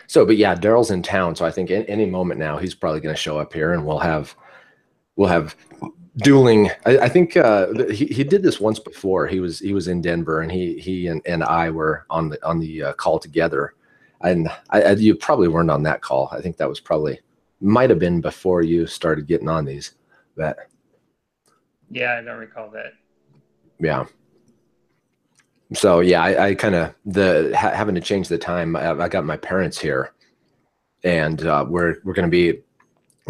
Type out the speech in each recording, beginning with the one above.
So, but yeah, Daryl's in town, so I think any moment now he's probably going to show up here, and we'll have dueling. I think he did this once before. He was in Denver, and he and I were on the call together, and you probably weren't on that call. I think that was probably might have been before you started getting on these. That Yeah, I don't recall that. yeah. So yeah, I kind of having to change the time. I got my parents here, and we're going to be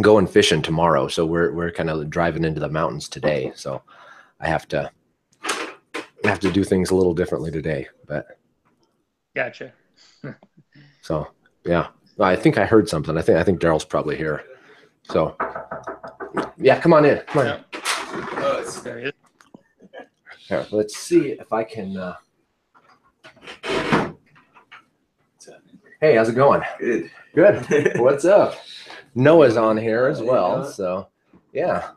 going fishing tomorrow. So we're kind of driving into the mountains today. So I have to do things a little differently today. But Gotcha. so yeah, I think I heard something. I think Daryl's probably here. So yeah, come on in. Come on in. Oh, there he is. Here, let's see if I can. Hey, how's it going? Good. Good. What's up? Noah's on here as well. So yeah.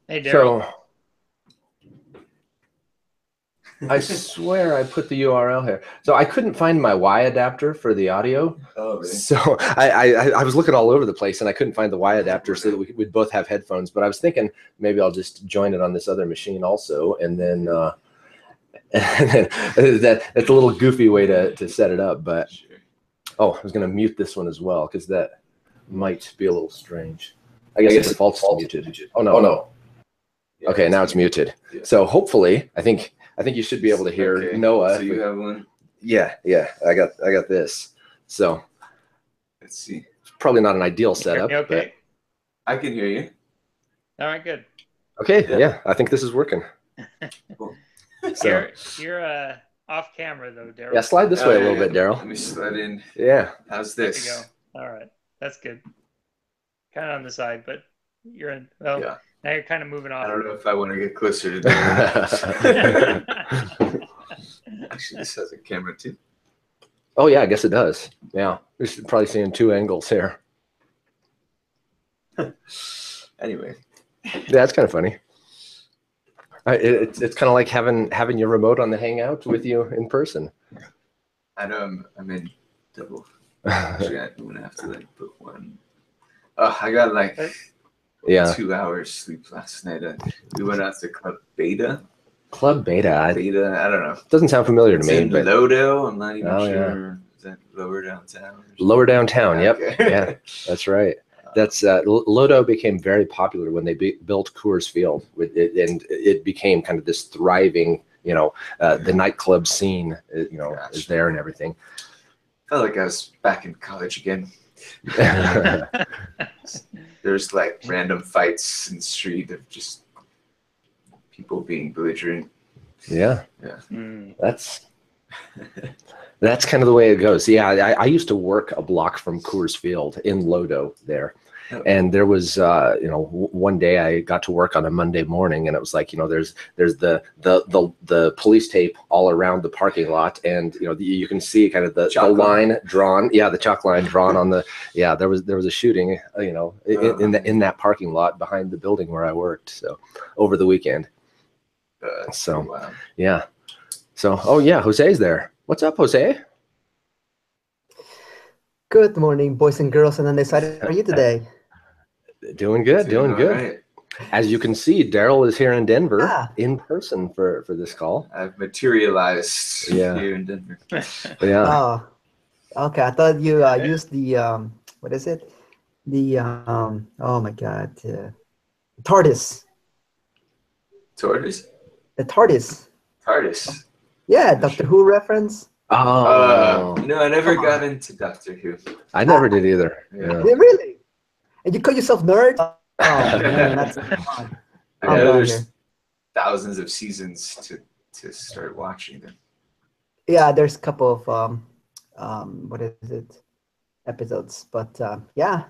Hey, Daryl. So I swear I put the URL here. So I couldn't find my Y adapter for the audio. Oh, really? So I was looking all over the place and I couldn't find the Y adapter so that we'd both have headphones. But I was thinking maybe I'll just join it on this other machine also, and then that's a little goofy way to set it up. But oh, I was going to mute this one as well because that might be a little strange. I guess the default's muted. Oh no. Yeah, okay, now it's muted. Yeah. So hopefully, I think you should be able to hear Noah. So you have one? Yeah. I got this. So let's see. It's probably not an ideal setup. Okay. But I can hear you. All right, good. Okay, yeah, I think this is working. Cool. So you're off camera though, Daryl. yeah, slide this way a little bit, Daryl. Let me slide in. Yeah. How's There this? you go. All right, that's good. Kind of on the side, but you're in. Well, Yeah. now you're kind of moving off. I don't know if I want to get closer to that. Actually, this has a camera too. Oh yeah, I guess it does. Yeah, we should probably see in two angles here. Anyway. Yeah, that's kind of funny. It's kind of like having your remote on the Hangout with you in person. I know I'm in double. Actually, I'm gonna have to like put one. Oh, I got like 2 hours sleep last night. We went out to Club Beta. Club Beta. Beta. I don't know. Doesn't sound familiar It's to me. In but Lodo. I'm not even sure. Yeah. Is that lower downtown? Lower downtown. Yep. Okay. Yeah, that's right. That's Lodo became very popular when they built Coors Field, and it became kind of this thriving, the nightclub scene, is there and everything. Felt like I was back in college again. There's like random fights in the street of just people being belligerent. Yeah. Mm. That's kind of the way it goes. Yeah, I used to work a block from Coors Field in Lodo there. Oh. And there was, one day I got to work on a Monday morning, and it was like, there's the police tape all around the parking lot, and you can see kind of the line drawn. Yeah, the chalk line drawn on the. Yeah, there was a shooting, in that parking lot behind the building where I worked. So over the weekend. So wow. Yeah. So oh yeah, Jose's there. What's up, Jose? Good morning, boys and girls, and on this side. How are you today? Doing good. Doing good. Right. As you can see, Daryl is here in Denver in person for this call. I've materialized here in Denver. Yeah. Oh, okay. I thought you used the what is it? The oh my God, TARDIS. TARDIS? The TARDIS. TARDIS. Yeah, Doctor Who reference. Oh. No, I never got into Doctor Who. I never did either. Yeah. Really? And you call yourself nerd? Oh man, that's fun. There's thousands of seasons to start watching them. Yeah, there's a couple of what is it? Episodes, but yeah.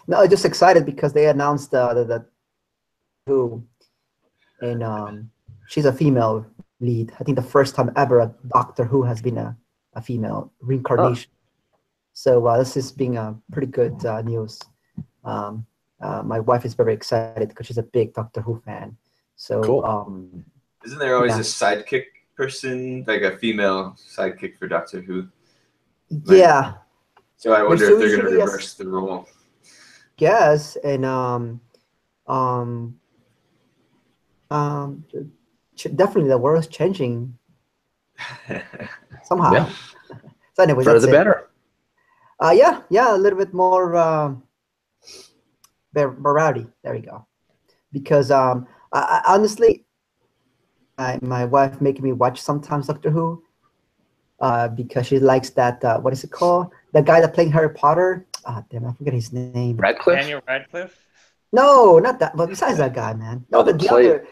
No, I'm just excited because they announced that Who, and she's a female lead. I think the first time ever a Doctor Who has been a female reincarnation. So this is being a pretty good news. My wife is very excited because she's a big Doctor Who fan. So cool. Isn't there always a sidekick person, like a female sidekick for Doctor Who? Yeah. So I wonder There's if they're going to usually a reverse the role. Yes, and um, um, definitely the world's changing somehow. Yeah. So anyways, For that's the it. better. Yeah, a little bit more variety. There we go. Because I honestly, my wife making me watch sometimes Doctor Who, because she likes that. What is it called? The guy that playing Harry Potter. Ah, damn, I forget his name. Radcliffe? Daniel Radcliffe? No, not that. But besides that guy, man. No, Oh, the other.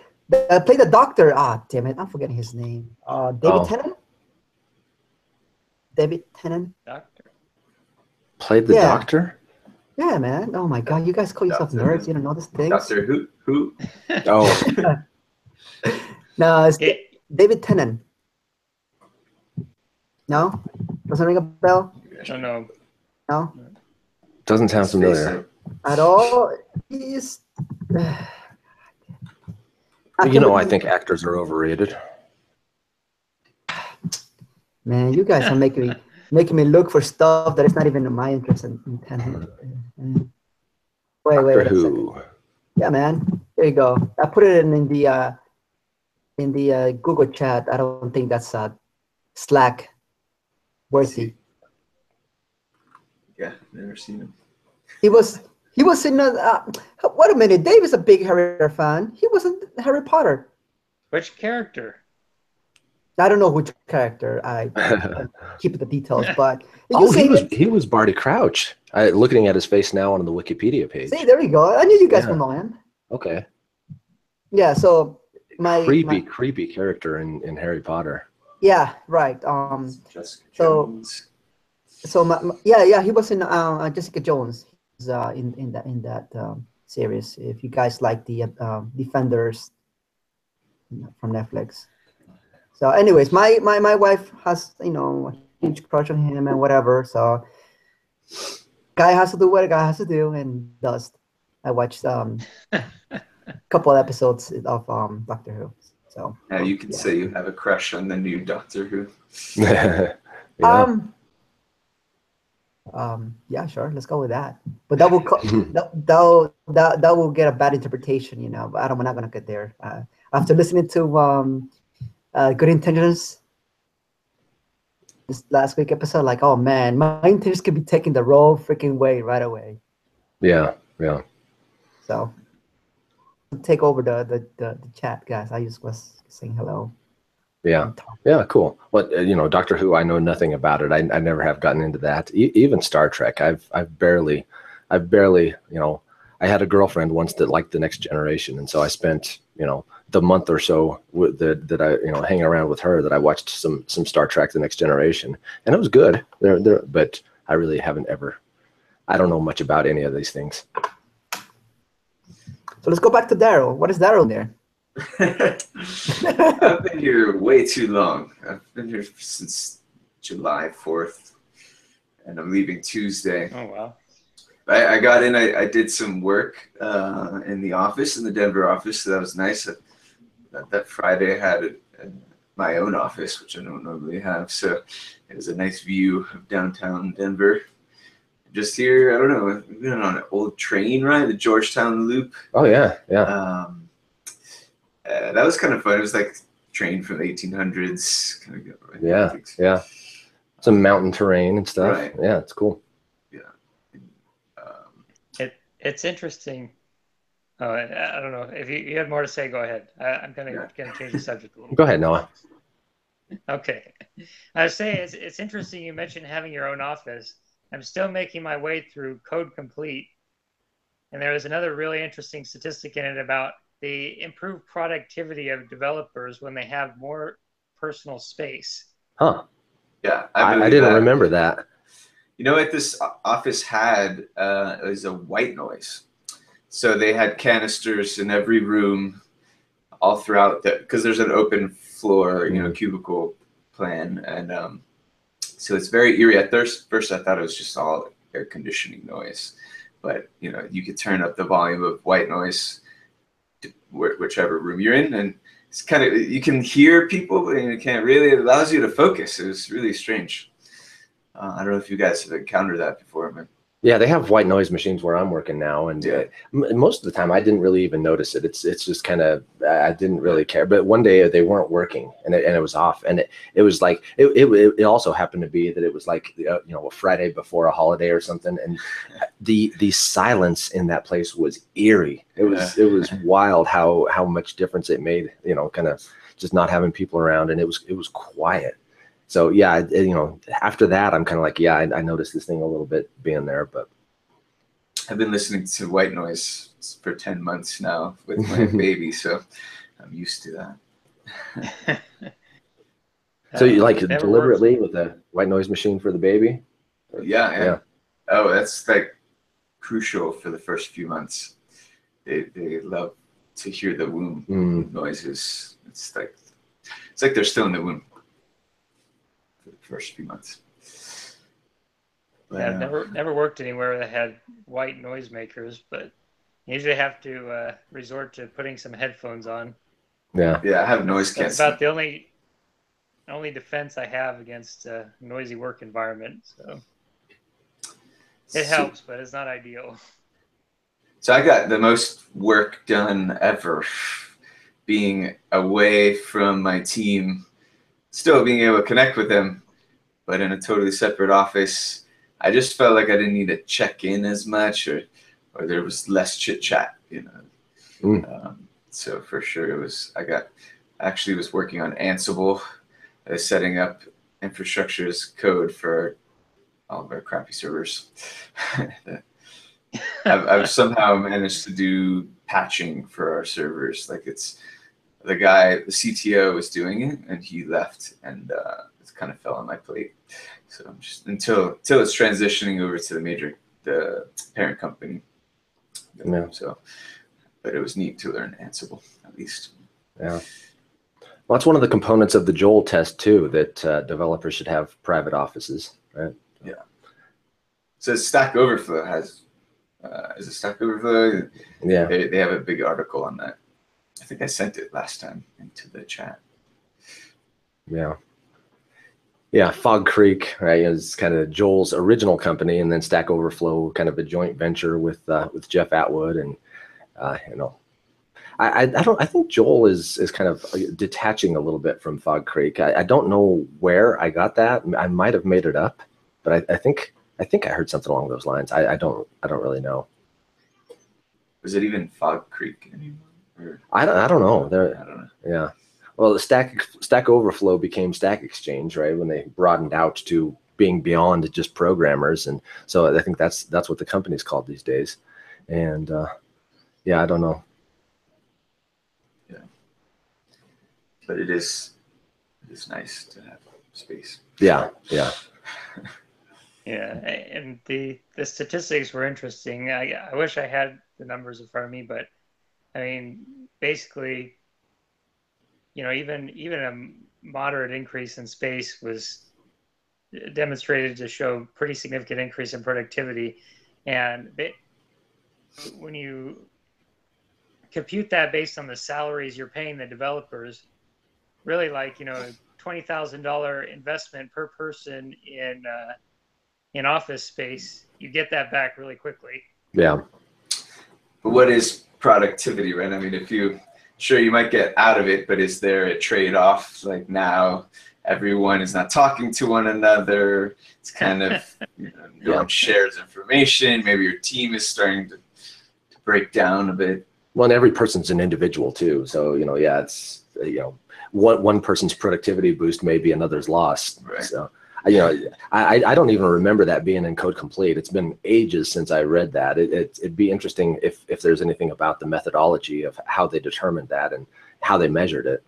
Play the Doctor. Ah, damn it, I'm forgetting his name. David Oh. Tennant. David Tennant. Doctor. Played the Yeah. Doctor? Yeah, man. Oh my God, you guys call yourself nerds. You don't know these things. Doctor Who? Oh. No, it's David Tennant. No, doesn't ring a bell. Oh, no. No, Doesn't sound familiar. at all. He's. You know, I think actors are overrated. Man, you guys are making me look for stuff that is not even in my interest in. Wait Doctor a second. Who. Yeah, man. There you go. I put it in the Google chat. I don't think that's Slack worthy. Yeah, never seen him. He was in a. Wait a minute. Dave is a big Harry Potter fan. He wasn't Harry Potter. Which character? I don't know which character. I keep the details, but he was Barty Crouch. Looking at his face now on the Wikipedia page. See, there you go. I knew you guys would know him. Okay. Yeah. So creepy character in Harry Potter. Yeah. Right. Jessica Jones. Yeah. He was in Jessica Jones. He's in that series. If you guys like the Defenders from Netflix. So, anyways, my wife has a huge crush on him and whatever. So, guy has to do what a guy has to do and does. I watched a couple of episodes of Doctor Who. So now you can say you have a crush on the new Doctor Who. Yeah. Yeah, sure. Let's go with that. But that will that will get a bad interpretation, But we're not gonna get there. After listening to Good Intentions this last week episode, like, oh man, my intentions could be taking the wrong freaking way right away. Yeah. So take over the chat, guys. I just was saying hello. Yeah, cool. But Doctor Who, I know nothing about it. I never have gotten into that. Even Star Trek, I've barely, I had a girlfriend once that liked The Next Generation, and so I spent the month or so that I hanging around with her, that I watched some Star Trek: The Next Generation, and it was good. But I really haven't ever. I don't know much about any of these things. So let's go back to Daryl. What is Daryl there? I've been here way too long. I've been here since July 4th, and I'm leaving Tuesday. Oh, wow. I got in, I did some work in the office, in the Denver office, so that was nice. That Friday I had my own office, which I don't normally have, so it was a nice view of downtown Denver. Just here, I don't know, we've been on an old train ride, the Georgetown Loop. Oh, yeah. That was kind of fun. It was like train from the 1800s. Kind of Yeah. Some mountain terrain and stuff. Right. Yeah, it's cool. It's interesting. Oh, I don't know. If you had more to say, go ahead. I'm gonna change the subject a little. Go ahead, Noah. Okay. I was saying it's interesting you mentioned having your own office. I'm still making my way through Code Complete, and there was another really interesting statistic in it about the improved productivity of developers when they have more personal space. Huh. Yeah, I didn't remember that. You know what this office had is a white noise. So they had canisters in every room all throughout, because there's an open floor, cubicle plan. And so it's very eerie. At first I thought it was just all air conditioning noise. But, you could turn up the volume of white noise to whichever room you're in. And it's kind of, you can hear people, but you can't really, it allows you to focus. It was really strange. I don't know if you guys have encountered that before, but Yeah, they have white noise machines where I'm working now, and most of the time I didn't really even notice it. It's just kind of I didn't really care. But one day they weren't working, and it was off, and it was like it also happened to be that it was like a Friday before a holiday or something, and the silence in that place was eerie. It was wild how much difference it made. Kind of just not having people around, and it was quiet. So yeah, after that, I'm kind of like, yeah, I noticed this thing a little bit being there, but I've been listening to white noise for 10 months now with my baby, so I'm used to that. So you like deliberately with a white noise machine for the baby? Yeah. Oh, that's like crucial for the first few months. They love to hear the womb noises. It's like they're still in the womb for the first few months. Yeah, I've never worked anywhere that had white noisemakers, but you usually have to resort to putting some headphones on. Yeah, I have noise canceling. That's about the only defense I have against a noisy work environment. So it helps, but it's not ideal. So I got the most work done ever being away from my team, still being able to connect with them, but in a totally separate office. I just felt like I didn't need to check in as much, or there was less chit chat, So for sure, I actually was working on Ansible, setting up infrastructure as code for all of our crappy servers. I've somehow managed to do patching for our servers. Like it's the CTO was doing it, and he left, and it kind of fell on my plate. So I'm just until it's transitioning over to the parent company. Yeah. So, but it was neat to learn Ansible at least. Yeah. Well, that's one of the components of the Joel test too, that developers should have private offices, right? Yeah. So Stack Overflow has. Is it Stack Overflow? Yeah. They have a big article on that. I think I sent it last time into the chat. Yeah. Yeah, Fog Creek, right, is kind of Joel's original company, and then Stack Overflow, kind of a joint venture with Jeff Atwood, and I think Joel is kind of detaching a little bit from Fog Creek. I don't know where I got that. I might have made it up, but I think I heard something along those lines. I don't really know. Was it even Fog Creek anymore? I don't know. I don't know. Yeah. Well, the Stack Overflow became Stack Exchange, right, when they broadened out to being beyond just programmers, and so I think that's what the company's called these days. And I don't know. Yeah, but it is nice to have space. Yeah. Yeah, and the statistics were interesting. I wish I had the numbers in front of me, but I mean, basically, even a moderate increase in space was demonstrated to show pretty significant increase in productivity. And when you compute that based on the salaries you're paying the developers, really like $20,000 investment per person in office space, you get that back really quickly. Yeah. But what is productivity, right? I mean, sure you might get out of it, but is there a trade-off? Like now everyone is not talking to one another. It's kind of no one shares information. Maybe your team is starting to break down a bit. Well, and every person's an individual too. So, it's, one person's productivity boost may be another's loss. Right. So, I don't even remember that being in Code Complete. It's been ages since I read that. It'd be interesting if there's anything about the methodology of how they determined that and how they measured it.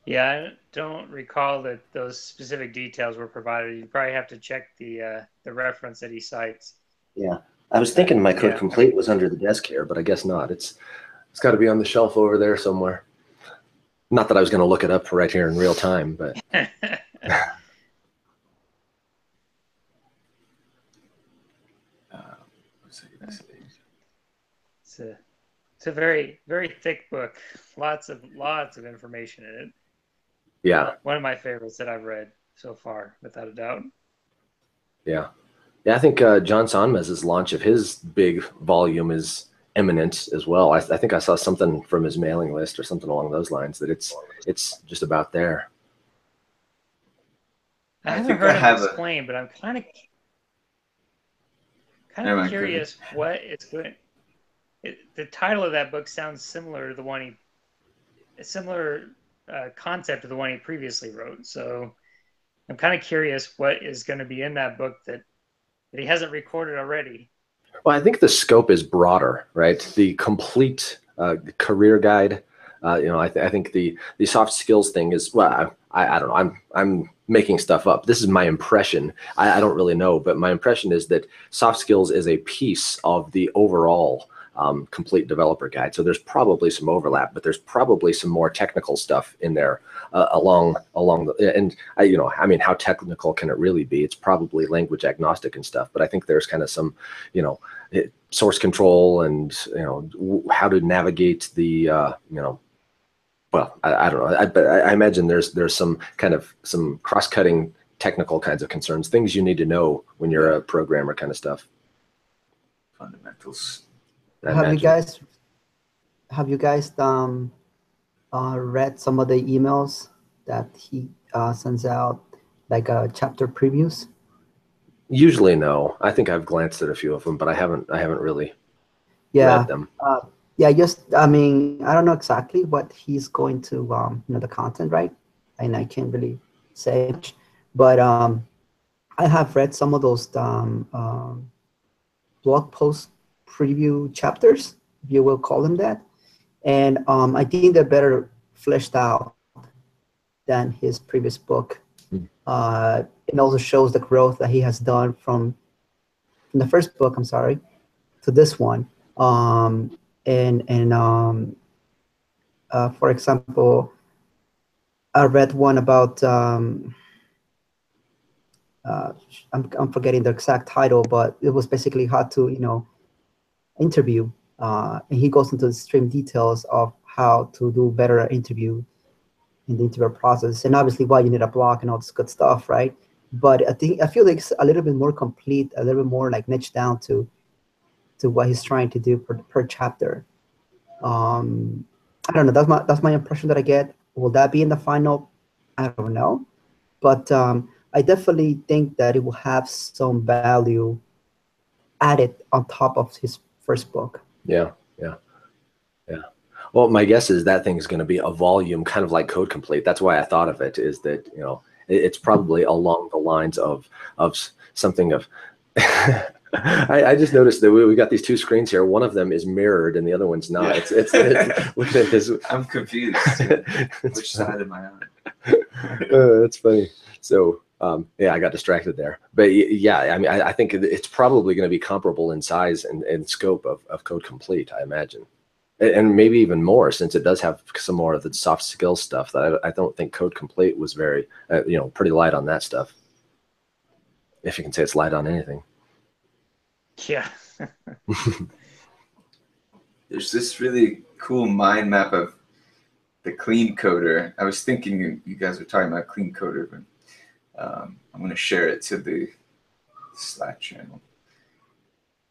Yeah, I don't recall that those specific details were provided. You probably have to check the reference that he cites. Yeah, I was thinking my Code Complete was under the desk here, but I guess not. It's got to be on the shelf over there somewhere. Not that I was going to look it up right here in real time, but. It's a very, very thick book. Lots of information in it. Yeah. One of my favorites that I've read. so far, without a doubt. Yeah. Yeah, I think John Sonmez's launch of his big volume is imminent as well. I think I saw something from his mailing list or something along those lines that it's just about there. I haven't heard him explain, but I'm kind of curious what it's going. The title of that book sounds similar to the one concept of the one he previously wrote. So I'm kind of curious what is going to be in that book that he hasn't recorded already. Well, I think the scope is broader, right? The complete career guide. I think the soft skills thing is, well, I don't know. I'm making stuff up. This is my impression. I don't really know, but my impression is that soft skills is a piece of the overall complete developer guide. So there's probably some overlap, but there's probably some more technical stuff in there along the, and I mean, how technical can it really be? It's probably language agnostic and stuff, but I think there's kind of some, source control and, how to navigate the, well, I don't know. But I imagine there's some kind of some cross-cutting technical kinds of concerns, things you need to know when you're a programmer kind of stuff. Fundamentals. Have you guys read some of the emails that he sends out, like chapter previews? Usually no. I think I've glanced at a few of them, but I haven't really read them. Yeah, I mean, I don't know exactly what he's going to, the content, right? And I can't really say much, but I have read some of those blog post preview chapters, if you will call them that. And I think they're better fleshed out than his previous book. It also shows the growth that he has done from the first book, to this one. For example, I read one about I'm forgetting the exact title, but it was basically how to interview. And he goes into extreme details of how to do better interview in the interview process, and obviously why you need a blog and all this good stuff, right? But I feel like it's a little bit more complete, a little bit more like niched down to what he's trying to do per chapter. I don't know. That's my impression that I get. Will that be in the final? I don't know, but I definitely think that it will have some value added on top of his first book. Yeah. Well, my guess is that thing is going to be a volume, kind of like Code Complete. That's why I thought of it. Is that it's probably along the lines of something of. I just noticed that we got these two screens here. One of them is mirrored and the other one's not. Yeah. It's look at this. I'm confused. Which side am I on? That's funny. So yeah, I got distracted there. But yeah, I mean, I think it's probably going to be comparable in size and scope of Code Complete, I imagine. And maybe even more, since it does have some more of the soft skills stuff that I don't think Code Complete was very, pretty light on that stuff. If you can say it's light on anything. Yeah. There's this really cool mind map of the clean coder. I was thinking you guys were talking about clean coder, but I'm going to share it to the Slack channel.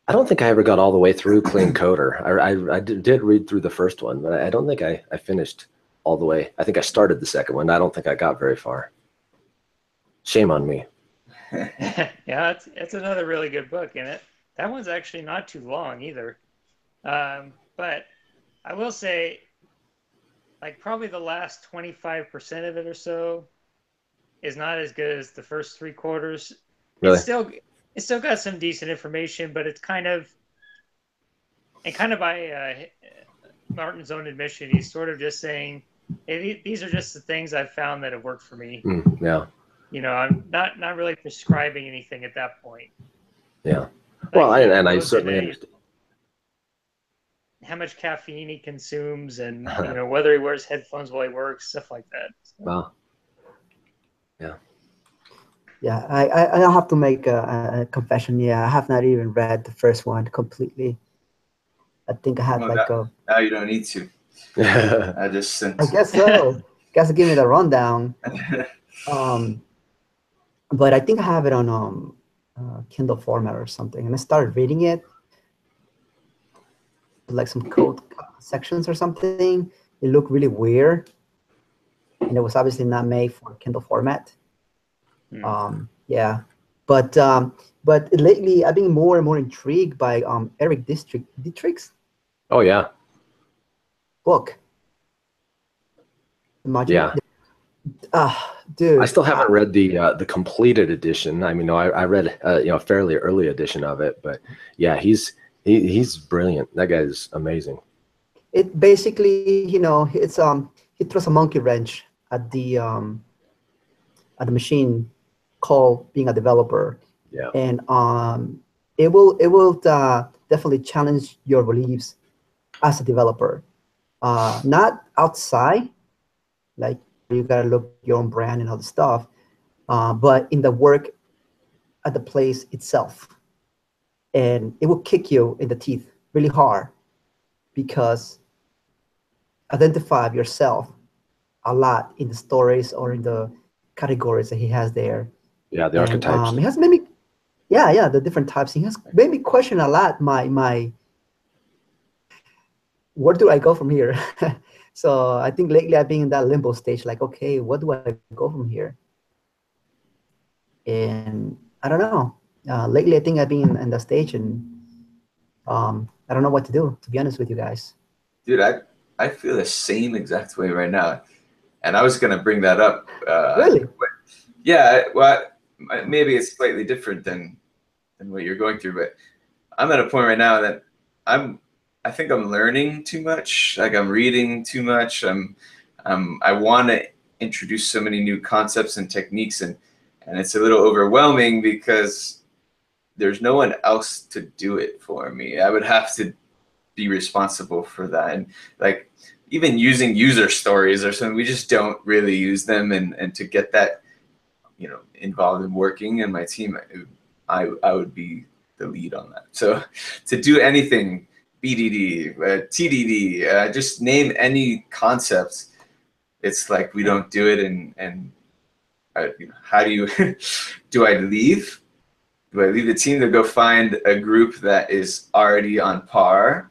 I don't think I ever got all the way through Clean Coder. I did read through the first one, but I don't think I finished all the way. I think I started the second one. I don't think I got very far. Shame on me. Yeah, it's another really good book, and that one's actually not too long either. But I will say, like, probably the last 25% of it or so is not as good as the first 3/4. Really? It's still got some decent information, but it's kind of by Martin's own admission, he's sort of just saying, hey, these are just the things I've found that have worked for me. Yeah. I'm not really prescribing anything at that point. Yeah. Well, I certainly understand how much caffeine he consumes, and whether he wears headphones while he works, stuff like that. So. Wow. Yeah. Yeah, I have to make a confession. Yeah, I have not even read the first one completely. I think I had now you don't need to. I just sent. I guess so. Guys, give me the rundown. but I think I have it on Kindle format or something. And I started reading it, like some code sections or something. It looked really weird, and it was obviously not made for Kindle format. Yeah, but lately I've been more and more intrigued by Eric Dietrich's Oh yeah. book. Yeah. Dude. I still haven't read the completed edition. I mean, no, I read a fairly early edition of it, but yeah, he's brilliant. That guy's amazing. It basically, it's he throws a monkey wrench at the machine called being a developer. Yeah. And it will definitely challenge your beliefs as a developer. Not outside, like you gotta look your own brand and all the stuff, but in the work at the place itself. And it will kick you in the teeth really hard, because identify yourself a lot in the stories or in the categories that he has there. Yeah, the archetypes. It has made me, yeah, the different types. He has made me question a lot my where do I go from here? So I think lately I've been in that limbo stage, like, okay, what do I go from here? And I don't know. Lately I think I've been in the stage, and I don't know what to do, to be honest with you guys. Dude, I feel the same exact way right now. And I was going to bring that up. Really? Yeah, well, maybe it's slightly different than what you're going through, but I'm at a point right now that I think I'm learning too much. Like, I'm reading too much. I want to introduce so many new concepts and techniques, and it's a little overwhelming because there's no one else to do it for me. I would have to be responsible for that. And like, even using user stories or something, we just don't really use them. And to get that, involved in working in my team, I would be the lead on that. So to do anything, BDD, TDD, just name any concepts, it's like we don't do it. And how do you, do I leave? Do I leave the team to go find a group that is already on par?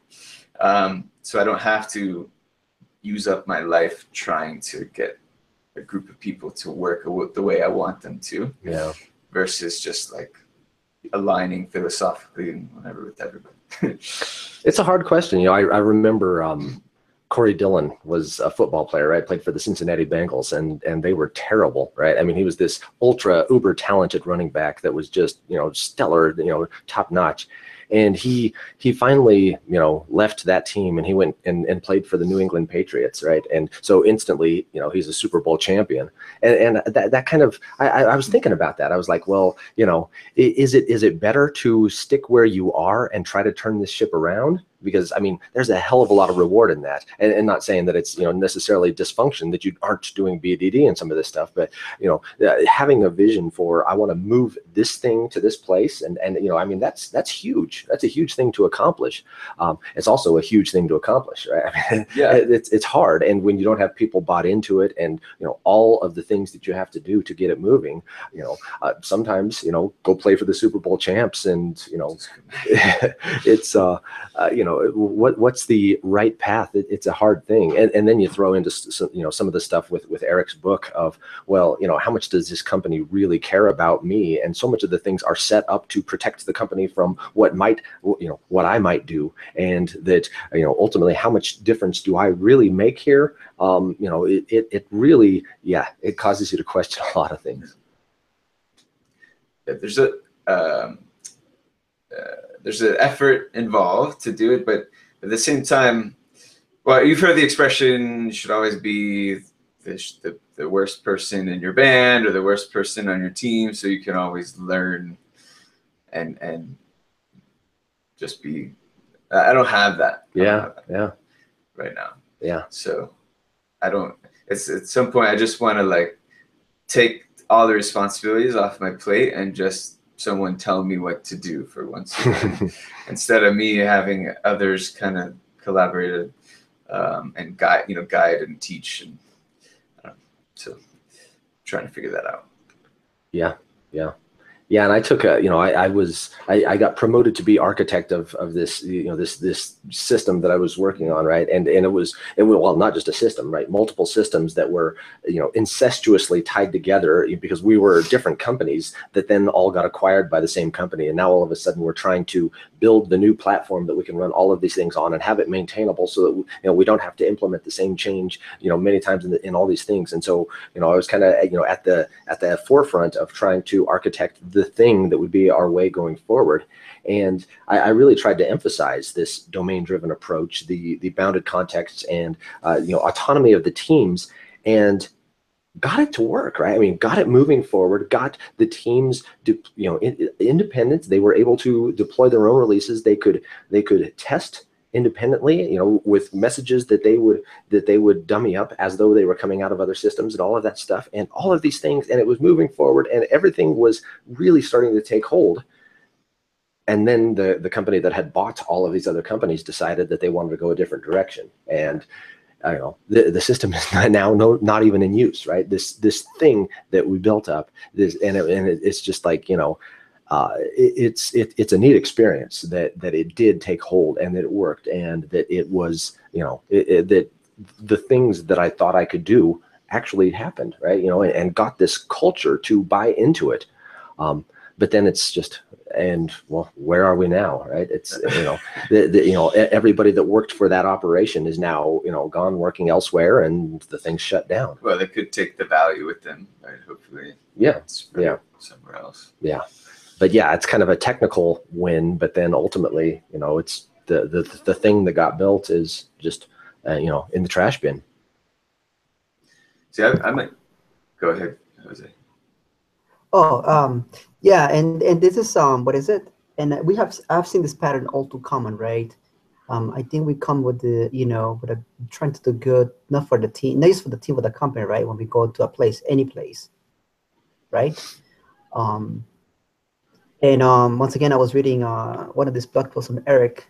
So I don't have to use up my life trying to get a group of people to work the way I want them to. Yeah. Versus just like aligning philosophically and whatever with everybody. It's a hard question. I remember Corey Dillon was a football player, right? Played for the Cincinnati Bengals, and they were terrible, right? I mean, he was this uber talented running back that was just, stellar, top notch. And he finally, left that team, and he went and played for the New England Patriots, right? And so instantly, he's a Super Bowl champion. And that kind of, I was thinking about that. I was like, well, is it better to stick where you are and try to turn this ship around? Because I mean, there's a hell of a lot of reward in that, and not saying that it's necessarily dysfunction that you aren't doing BDD and some of this stuff, but having a vision for, I want to move this thing to this place, and I mean, that's huge. That's a huge thing to accomplish. It's also a huge thing to accomplish, right? I mean, yeah, it's hard, and when you don't have people bought into it, and all of the things that you have to do to get it moving, sometimes go play for the Super Bowl champs, and it's what's the right path? It's a hard thing, and then you throw into some of the stuff with Eric's book of, well, how much does this company really care about me? And so much of the things are set up to protect the company from what I might do, and that ultimately, how much difference do I really make here? It really, it causes you to question a lot of things. There's an effort involved to do it, but at the same time, well, you've heard the expression, you should always be the worst person in your band or the worst person on your team, so you can always learn and just be. I don't have that. Yeah. Right now. Yeah. So I don't. It's at some point I just want to like take all the responsibilities off my plate and just someone tell me what to do for once instead of me having others kind of collaborate and guide and teach, and so trying to figure that out. Yeah, Yeah. Yeah, and I took a, I got promoted to be architect of this, this system that I was working on, right? And it was well, not just a system, right? Multiple systems that were, incestuously tied together because we were different companies that then all got acquired by the same company. And now all of a sudden we're trying to build the new platform that we can run all of these things on and have it maintainable so that we don't have to implement the same change, many times in all these things. And so, I was kind of, at the forefront of trying to architect the thing that would be our way going forward. And I really tried to emphasize this domain-driven approach, the bounded context, and autonomy of the teams, and got it to work, right? I mean, got it moving forward, got the teams, independent. They were able to deploy their own releases. They could test independently, with messages that they would dummy up as though they were coming out of other systems and all of that stuff and all of these things. And it was moving forward and everything was really starting to take hold. And then the company that had bought all of these other companies decided that they wanted to go a different direction. And I don't know, the system is now not even in use, right? This thing that we built up, it's just like, it's a neat experience that it did take hold and that it worked and that it was, that the things that I thought I could do actually happened, right? And got this culture to buy into it. But then it's just, and well, where are we now, right? It's, everybody that worked for that operation is now, gone working elsewhere and the thing's shut down. Well, they could take the value with them, right? Hopefully. Yeah. Yeah. Somewhere else. Yeah. But yeah, it's kind of a technical win, but then ultimately, it's the thing that got built is just, in the trash bin. See, I might go ahead, Jose. Oh, yeah, and this is what is it? And I've seen this pattern all too common, right? I think we come with the with trying to do good, not for the team, not just for the team, but the company, right? When we go to a place, any place, right? And once again, I was reading one of these blog posts from Eric.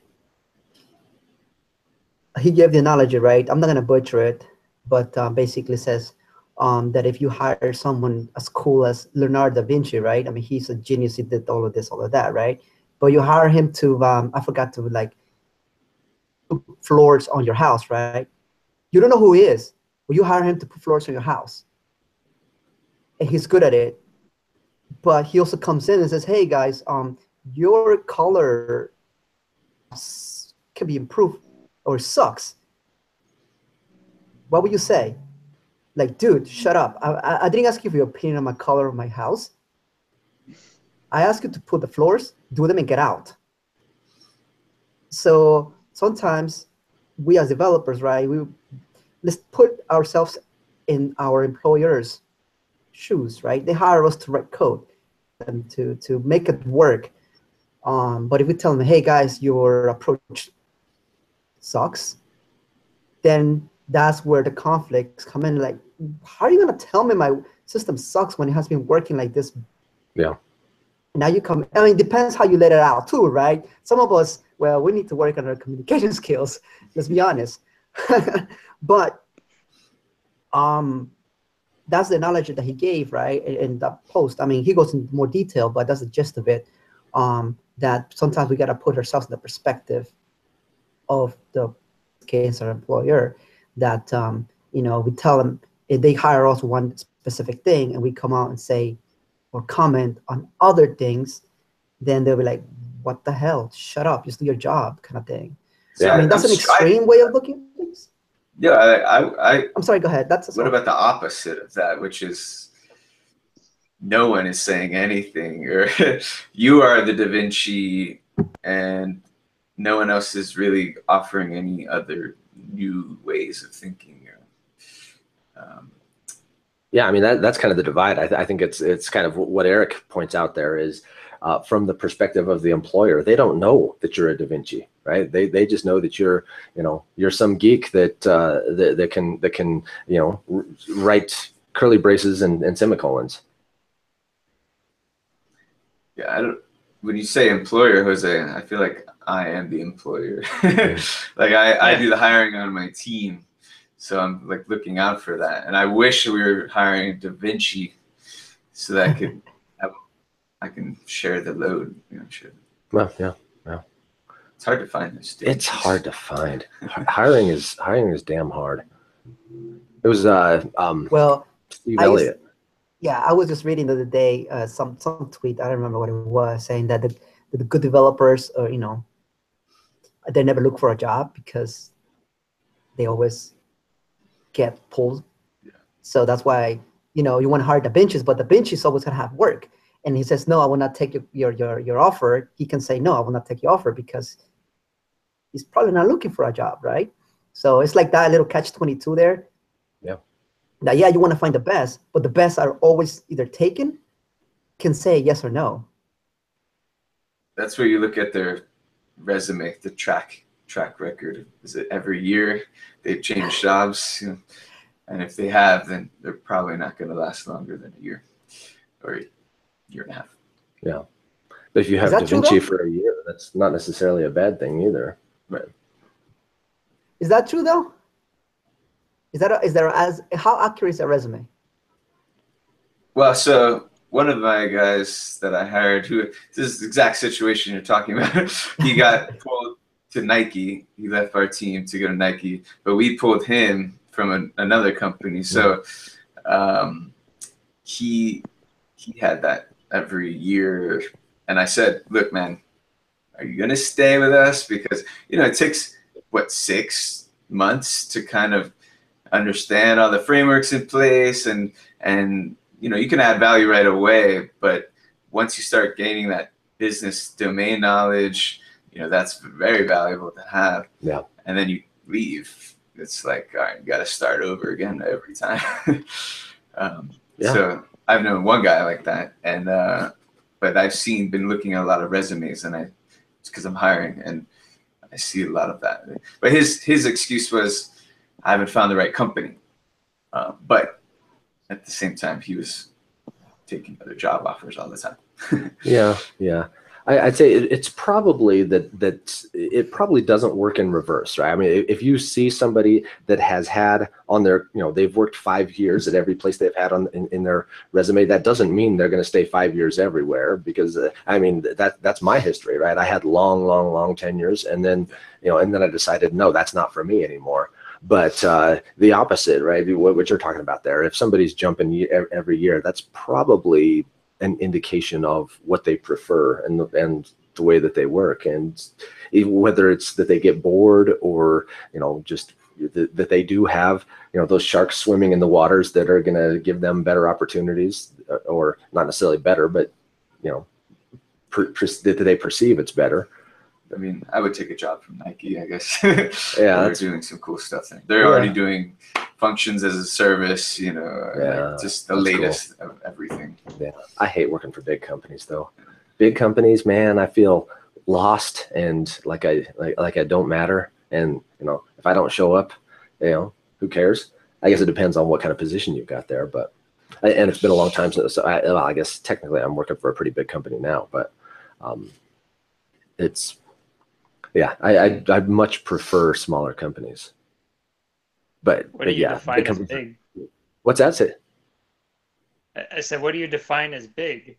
He gave the analogy, right? I'm not gonna butcher it, but basically says that if you hire someone as cool as Leonardo da Vinci, right? I mean, he's a genius. He did all of this, all of that, right? But you hire him to, I forgot to put floors on your house, right? You don't know who he is, but you hire him to put floors on your house. And he's good at it. But he also comes in and says, hey guys, your color can be improved or sucks. What would you say? Like, dude, shut up. I didn't ask you for your opinion on my color of my house. I asked you to put the floors, do them, and get out. So sometimes we as developers, right, let's put ourselves in our employers' shoes, right? They hire us to write code and to make it work. But if we tell them, hey guys, your approach sucks, then that's where the conflicts come in. Like, how are you gonna tell me my system sucks when it has been working like this? Yeah. Now you come, I mean, it depends how you let it out too, right? Some of us, well, we need to work on our communication skills, let's be honest. But that's the analogy that he gave, right, in that post. I mean, he goes into more detail, but that's the gist of it, that sometimes we got to put ourselves in the perspective of the case our employer, that, we tell them if they hire us one specific thing and we come out and say or comment on other things, then they'll be like, what the hell? Shut up, just do your job, kind of thing. So, I mean, that's an extreme way of looking at things. Yeah, I'm sorry, go ahead. What about the opposite of that, which is no one is saying anything, or you are the Da Vinci and no one else is really offering any other new ways of thinking? Yeah, I mean, that's kind of the divide. I think it's kind of what Eric points out there is from the perspective of the employer, they don't know that you're a Da Vinci, right? They just know that you're some geek that that can write curly braces and semicolons. Yeah, when you say employer, Jose, I feel like I am the employer. Like I do the hiring on my team. So I'm like looking out for that. And I wish we were hiring Da Vinci so that I could have I can share the load. You know, share. Well, yeah. It's hard to find this. It's hard to find. Hiring is damn hard. It was Well, Steve Elliott. Yeah, I was just reading the other day some tweet. I don't remember what it was, saying that the good developers, or they never look for a job because they always get pulled. Yeah. So that's why you want to hire the benches, but the bench is always gonna have work. And he says, no, I will not take your offer. He can say, no, I will not take your offer because he's probably not looking for a job, right? So it's like that little catch-22 there. Yeah. Now, yeah, you want to find the best, but the best are always either taken, can say yes or no. That's where you look at their resume, the track record. Is it every year they've changed jobs? And if they have, then they're probably not going to last longer than a year or a year and a half. Yeah. But if you have Da Vinci for a year, that's not necessarily a bad thing either. Right. Is that true though? How accurate is a resume? Well, so one of my guys that I hired, who this is the exact situation you're talking about, he got pulled to Nike. He left our team to go to Nike, but we pulled him from another company. So he had that every year, and I said, "Look, man, are you gonna stay with us? Because it takes 6 months to kind of understand all the frameworks in place, and you can add value right away, but once you start gaining that business domain knowledge, that's very valuable to have. Yeah. And then you leave. It's like, all right, you got to start over again every time. So I've known one guy like that, and but I've been looking at a lot of resumes, and it's because I'm hiring, and I see a lot of that. But his excuse was, I haven't found the right company. But at the same time, he was taking other job offers all the time. Yeah. I'd say it's probably that it probably doesn't work in reverse, right? I mean, if you see somebody that has had on their, they've worked 5 years at every place they've had in their resume, that doesn't mean they're going to stay 5 years everywhere, because I mean, that's my history, right? I had long tenures, and then I decided, no, that's not for me anymore. But the opposite, right? What you're talking about there, if somebody's jumping every year, that's probably an indication of what they prefer and the way that they work, and whether it's that they get bored, or just that they do have those sharks swimming in the waters that are going to give them better opportunities, or not necessarily better, but that they perceive it's better. I mean, I would take a job from Nike, I guess. Yeah, they're doing some cool stuff there. They're already doing functions as a service, like just the latest of everything. Yeah, I hate working for big companies, though. Big companies, man, I feel lost and like I don't matter. And if I don't show up, who cares? I guess it depends on what kind of position you've got there. But and it's been a long time since. So I guess technically I'm working for a pretty big company now, but it's. Yeah, I much prefer smaller companies. But what do you define as big? What's that say? I said, what do you define as big?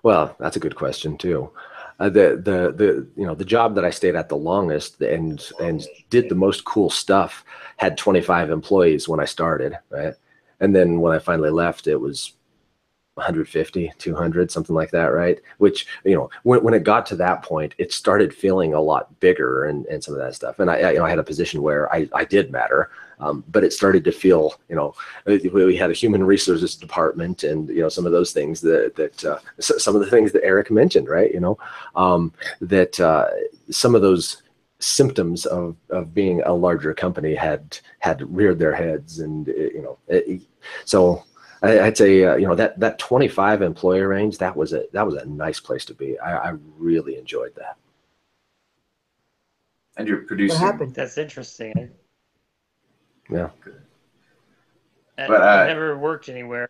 Well, that's a good question too. The job that I stayed at the longest and did the most cool stuff had 25 employees when I started, right? And then when I finally left, it was 150, 200, something like that, right? Which, when it got to that point, it started feeling a lot bigger and some of that stuff. And I had a position where I did matter, but it started to feel, we had a human resources department, and some of those things that some of the things that Eric mentioned, right? That some of those symptoms of being a larger company had reared their heads, and so. I'd say that 25 employee range, that was a nice place to be. I really enjoyed that. And you're producing. What happened? That's interesting. Yeah. But I never worked anywhere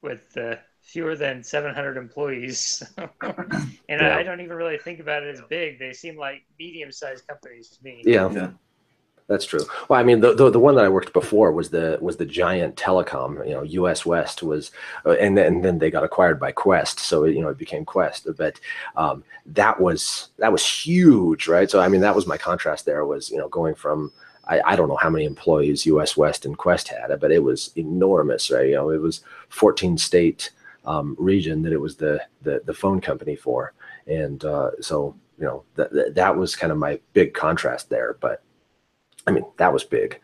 with fewer than 700 employees, and I don't even really think about it as big. They seem like medium-sized companies to me. Yeah. That's true. Well, I mean, the one that I worked before was the giant telecom. You know, US West was, and then they got acquired by Quest, so it became Quest. But that was huge, right? So I mean, that was my contrast. There was going from I don't know how many employees US West and Quest had, but it was enormous, right? It was 14 state region that it was the phone company for, and so that was kind of my big contrast there, but. I mean, that was big.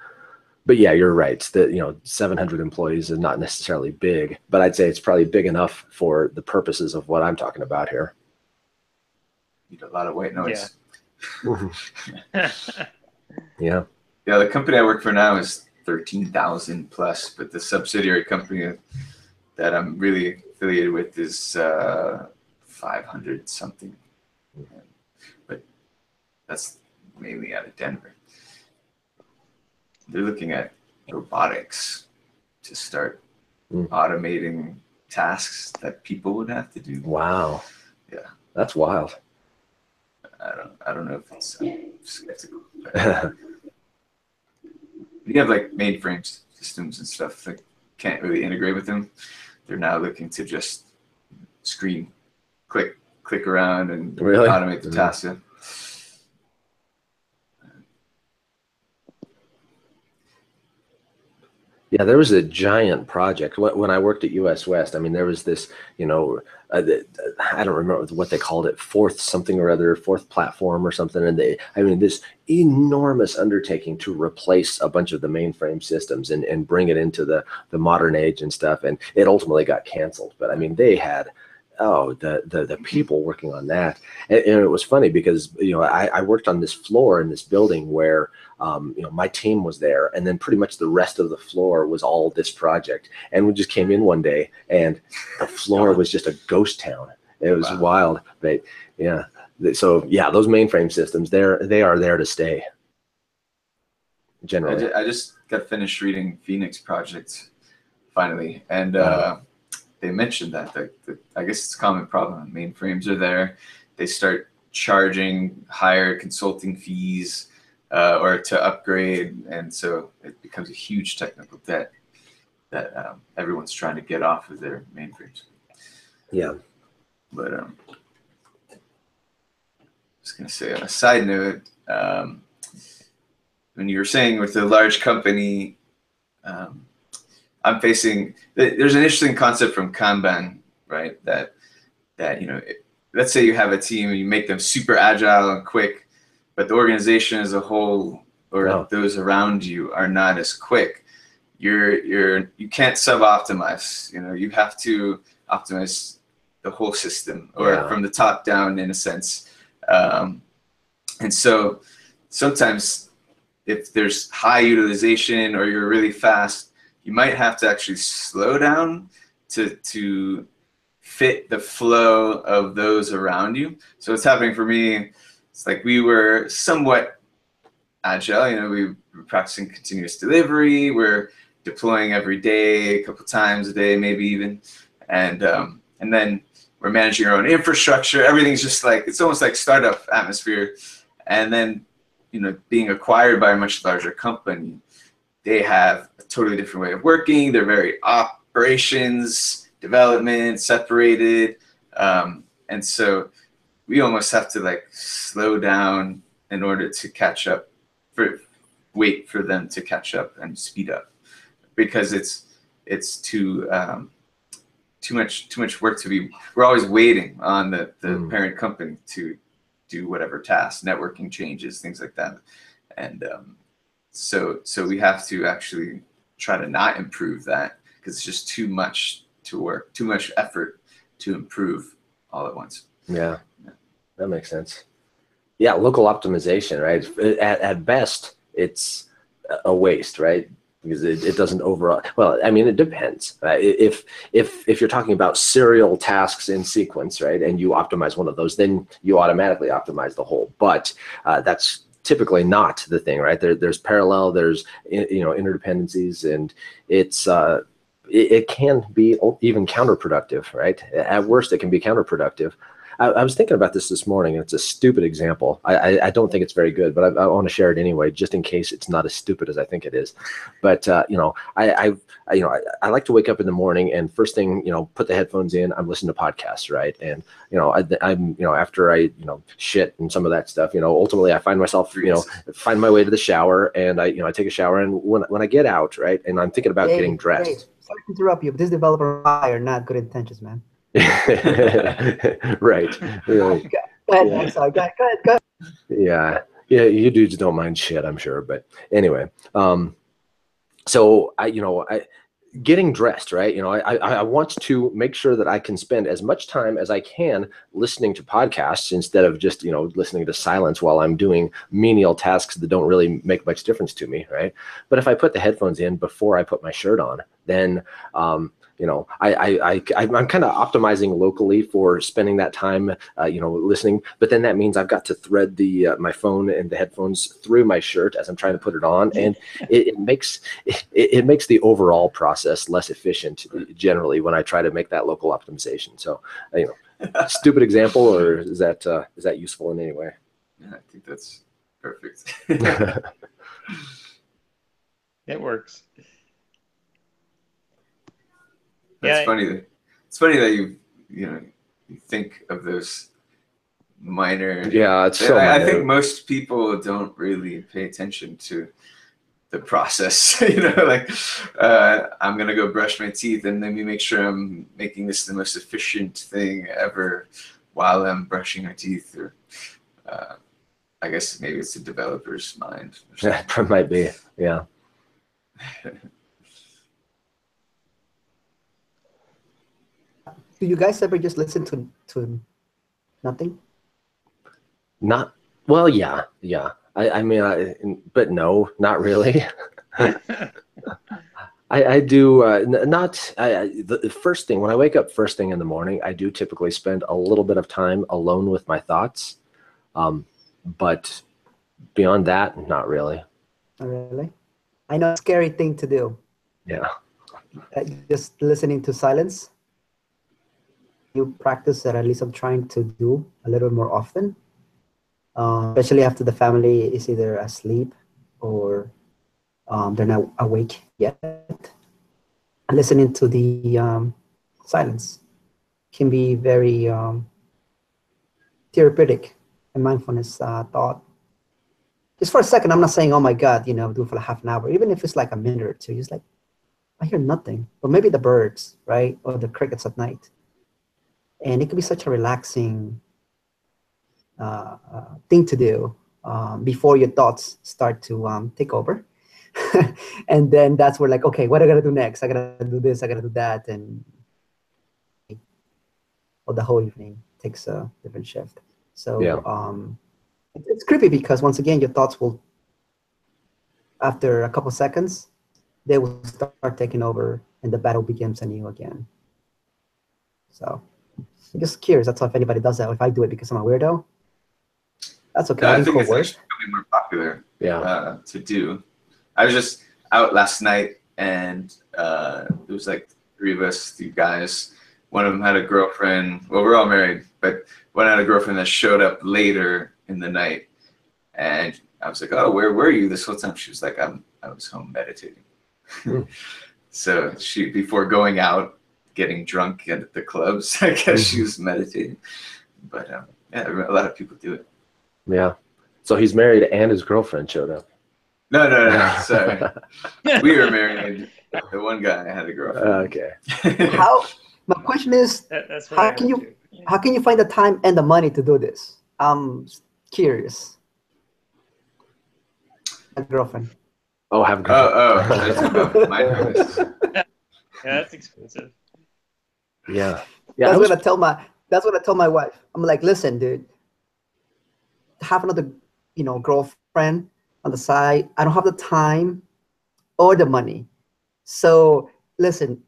But yeah, you're right. 700 employees is not necessarily big, but I'd say it's probably big enough for the purposes of what I'm talking about here. Need a lot of white noise. Yeah. Yeah. Yeah, the company I work for now is 13,000 plus, but the subsidiary company that I'm really affiliated with is 500 something. But that's mainly out of Denver. They're looking at robotics to start automating tasks that people would have to do. Wow. Yeah. That's wild. I don't know if it's skeptical. You have like mainframe systems and stuff that can't really integrate with them. They're now looking to just click around and automate the tasks. Yeah. Yeah, there was a giant project when I worked at US West. I mean, there was this, I don't remember what they called it, fourth platform or something. And this enormous undertaking to replace a bunch of the mainframe systems and bring it into the modern age and stuff. And it ultimately got canceled. But I mean, they had, the people working on that. And it was funny because, I worked on this floor in this building where, my team was there, and then pretty much the rest of the floor was all this project. And we just came in one day, and the floor was just a ghost town. It was wild, but yeah. So yeah, those mainframe systems, they are there to stay. Generally, I just got finished reading Phoenix Project finally, and they mentioned that I guess it's a common problem. Mainframes are there; they start charging higher consulting fees. Or to upgrade, and so it becomes a huge technical debt that everyone's trying to get off of their mainframes. Yeah. But I was going to say, on a side note, when you were saying with a large company, I'm facing. There's an interesting concept from Kanban, right? That let's say you have a team and you make them super agile and quick. But the organization as a whole, or those around you, are not as quick. You can't sub-optimize. You have to optimize the whole system, or from the top down, in a sense. And so sometimes, if there's high utilization or you're really fast, you might have to actually slow down to fit the flow of those around you. So what's happening for me? It's like we were somewhat agile, we were practicing continuous delivery. We're deploying every day, a couple times a day, maybe even. And then we're managing our own infrastructure. Everything's just like, it's almost like startup atmosphere. And then, being acquired by a much larger company, they have a totally different way of working. They're very operations, development, separated. And so we almost have to slow down in order to catch up, wait for them to catch up and speed up, because it's too much work to be. We're always waiting on the parent company to do whatever tasks, networking changes, things like that, and so we have to actually try to not improve that, because it's just too much to work, too much effort to improve all at once. Yeah. That makes sense. Yeah, local optimization, right? At best, it's a waste, right? Because it doesn't overall. Well, I mean, it depends. Right? If you're talking about serial tasks in sequence, right, and you optimize one of those, then you automatically optimize the whole. But that's typically not the thing, right? There's parallel, there's interdependencies, and it can be even counterproductive, right? At worst, it can be counterproductive. I was thinking about this morning, and it's a stupid example. I don't think it's very good, but I want to share it anyway, just in case it's not as stupid as I think it is. But you know, I like to wake up in the morning, and first thing, you know, put the headphones in. I'm listening to podcasts, right? And you know, I'm you know, after I shit and some of that stuff, you know, ultimately I find myself, you know, find my way to the shower, and I take a shower, and when I get out, right, and I'm thinking about getting dressed. Sorry to interrupt you, but this developer are not good intentions, man. Right. Really. Go ahead. Yeah. I'm sorry. Go ahead. Yeah. You dudes don't mind shit, I'm sure. But anyway, so I getting dressed, right? You know, I want to make sure that I can spend as much time as I can listening to podcasts instead of just, you know, listening to silence while I'm doing menial tasks that don't really make much difference to me, right? But if I put the headphones in before I put my shirt on, then you know, I'm kind of optimizing locally for spending that time, you know, listening. But then that means I've got to thread the my phone and the headphones through my shirt as I'm trying to put it on, and it makes the overall process less efficient generally when I try to make that local optimization. So, you know, stupid example, or is that useful in any way? Yeah, I think that's perfect. It works. That's funny. It's funny that you think of those minor. Yeah, it's so I minor. think most people don't really pay attention to the process. You know, like I'm gonna go brush my teeth, and let me make sure I'm making this the most efficient thing ever while I'm brushing my teeth. Or I guess maybe it's a developer's mind. Yeah, it might be. Yeah. Do you guys ever just listen to nothing? Not well. Yeah. I mean, but no, not really. I do not. The first thing when I wake up first thing in the morning, I do typically spend a little bit of time alone with my thoughts, but beyond that, not really. Not really. I know, it's a scary thing to do. Yeah. Just listening to silence. You practice that, at least I'm trying to do a little more often, especially after the family is either asleep or they're not awake yet. Listening to the silence can be very therapeutic and mindfulness thought. Just for a second, I'm not saying, oh my God, you know, do it for half an hour. Even if it's like a minute or two, just like, I hear nothing. Or maybe the birds, right? Or the crickets at night. And it can be such a relaxing thing to do before your thoughts start to take over. And then that's where, like, okay, what I gotta do next? I gotta do this, I gotta do that. And the whole evening takes a different shift. So yeah. It's creepy because once again, your thoughts will, after a couple seconds, they will start taking over and the battle begins anew again. So I'm just curious. That's if anybody does that. If I do it because I'm a weirdo, that's okay. No, I think it's actually becoming more popular to do. I was just out last night, and it was like three guys. One of them had a girlfriend. Well, we're all married, but one had a girlfriend that showed up later in the night. And I was like, oh, where were you this whole time? She was like, I was home meditating. So she, before going out, getting drunk at the clubs, I guess she was meditating. But yeah, a lot of people do it. Yeah. So he's married and his girlfriend showed up. No. Sorry. We were married. The one guy had a girlfriend. Okay. My question is, how can you find the time and the money to do this? I'm curious. A girlfriend. Oh, have a girlfriend. Yeah, that's expensive. Yeah. That's what I tell my wife. I'm like, listen, dude, have another, girlfriend on the side. I don't have the time or the money. So listen,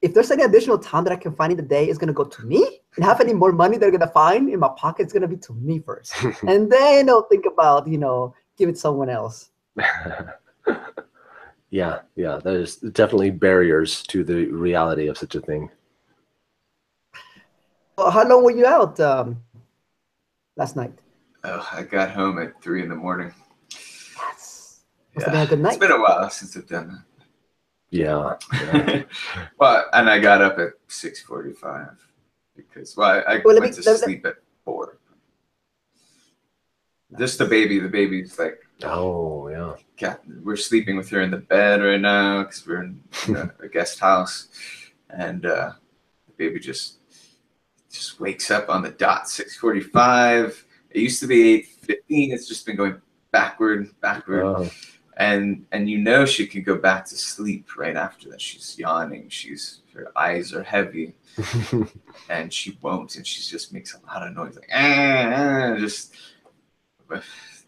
if there's any additional time that I can find in the day, it's gonna go to me. And have any more money they're gonna find in my pocket, it's gonna be to me first. And then I'll think about, give it to someone else. Yeah. There's definitely barriers to the reality of such a thing. Well, how long were you out last night? Oh, I got home at 3 in the morning. Yes. Must have been a good It's night. been a while since I've done that. Yeah. Well, and I got up at 6:45 because I went to sleep at 4. Just the baby. The baby's like, oh yeah. We're sleeping with her in the bed right now because we're in a guest house, and the baby just wakes up on the dot 6:45. It used to be 8:15. It's just been going backward. Oh. And she can go back to sleep right after that. She's yawning. Her eyes are heavy, and she won't. And she just makes a lot of noise, like just.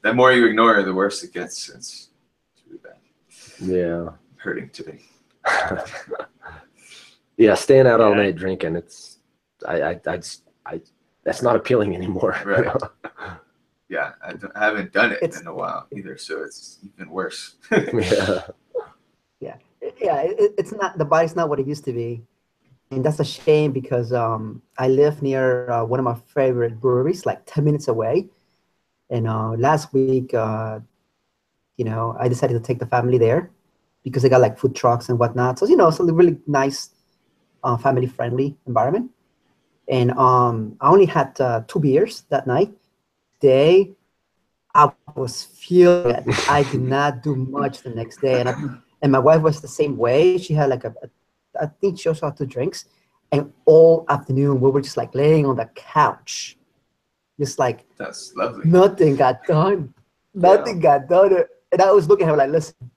The more you ignore her, the worse it gets. It's really bad. Yeah, I'm hurting today. Yeah, staying out all night drinking. It's that's not appealing anymore. Right. Yeah, I haven't done it in a while either, so it's even worse. Yeah. It's not, the body's not what it used to be, and that's a shame because I live near one of my favorite breweries, like 10 minutes away, and last week, I decided to take the family there because they got like food trucks and whatnot. So it's a really nice, family friendly environment. And I only had 2 beers that night. I was feeling it. I did not do much the next day, and my wife was the same way. She had like I think she also had 2 drinks, and all afternoon we were just like laying on the couch, just like that's lovely. Nothing got done. Nothing got done, and I was looking at her like, listen,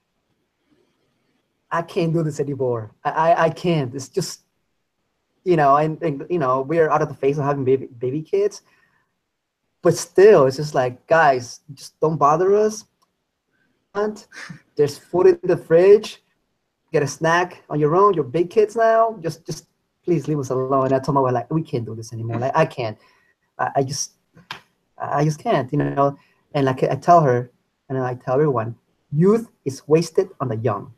I can't do this anymore. I can't. It's just and we're out of the phase of having baby kids. But still, it's just like, guys, just don't bother us. There's food in the fridge. Get a snack on your own. You're big kids now. Just please leave us alone. And I told my wife, like, we can't do this anymore. Like, I can't. I just can't, And like I tell her, and I tell everyone, youth is wasted on the young.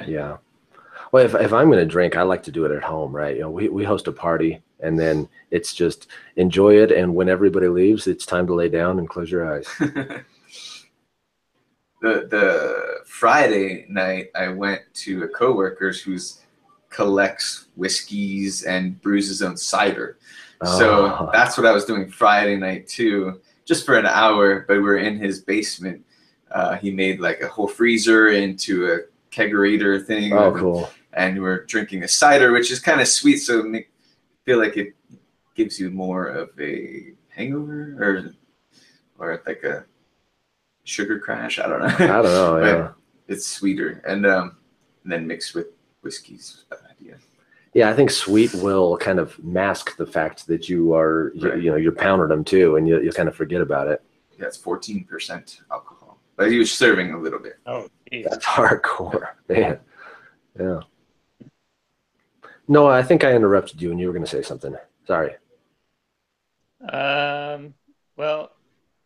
Yeah. Well, if I'm going to drink, I like to do it at home, right? We host a party, and then it's just enjoy it. And when everybody leaves, it's time to lay down and close your eyes. The Friday night, I went to a coworker's who's collects whiskeys and brews his own cider. So that's what I was doing Friday night too, just for an hour. But we're in his basement. He made like a whole freezer into a kegerator thing. Oh, cool. And we're drinking a cider, which is kind of sweet, so I feel like it gives you more of a hangover or like a sugar crash. I don't know. I don't know. Yeah, it's sweeter, and then mixed with whiskeys. Idea. Yeah, I think sweet will kind of mask the fact that you're pounding them too, and you kind of forget about it. Yeah, it's 14% alcohol, but he was serving a little bit. Oh, geez. That's hardcore, man. Yeah. No, I think I interrupted you, and you were going to say something. Sorry. Well,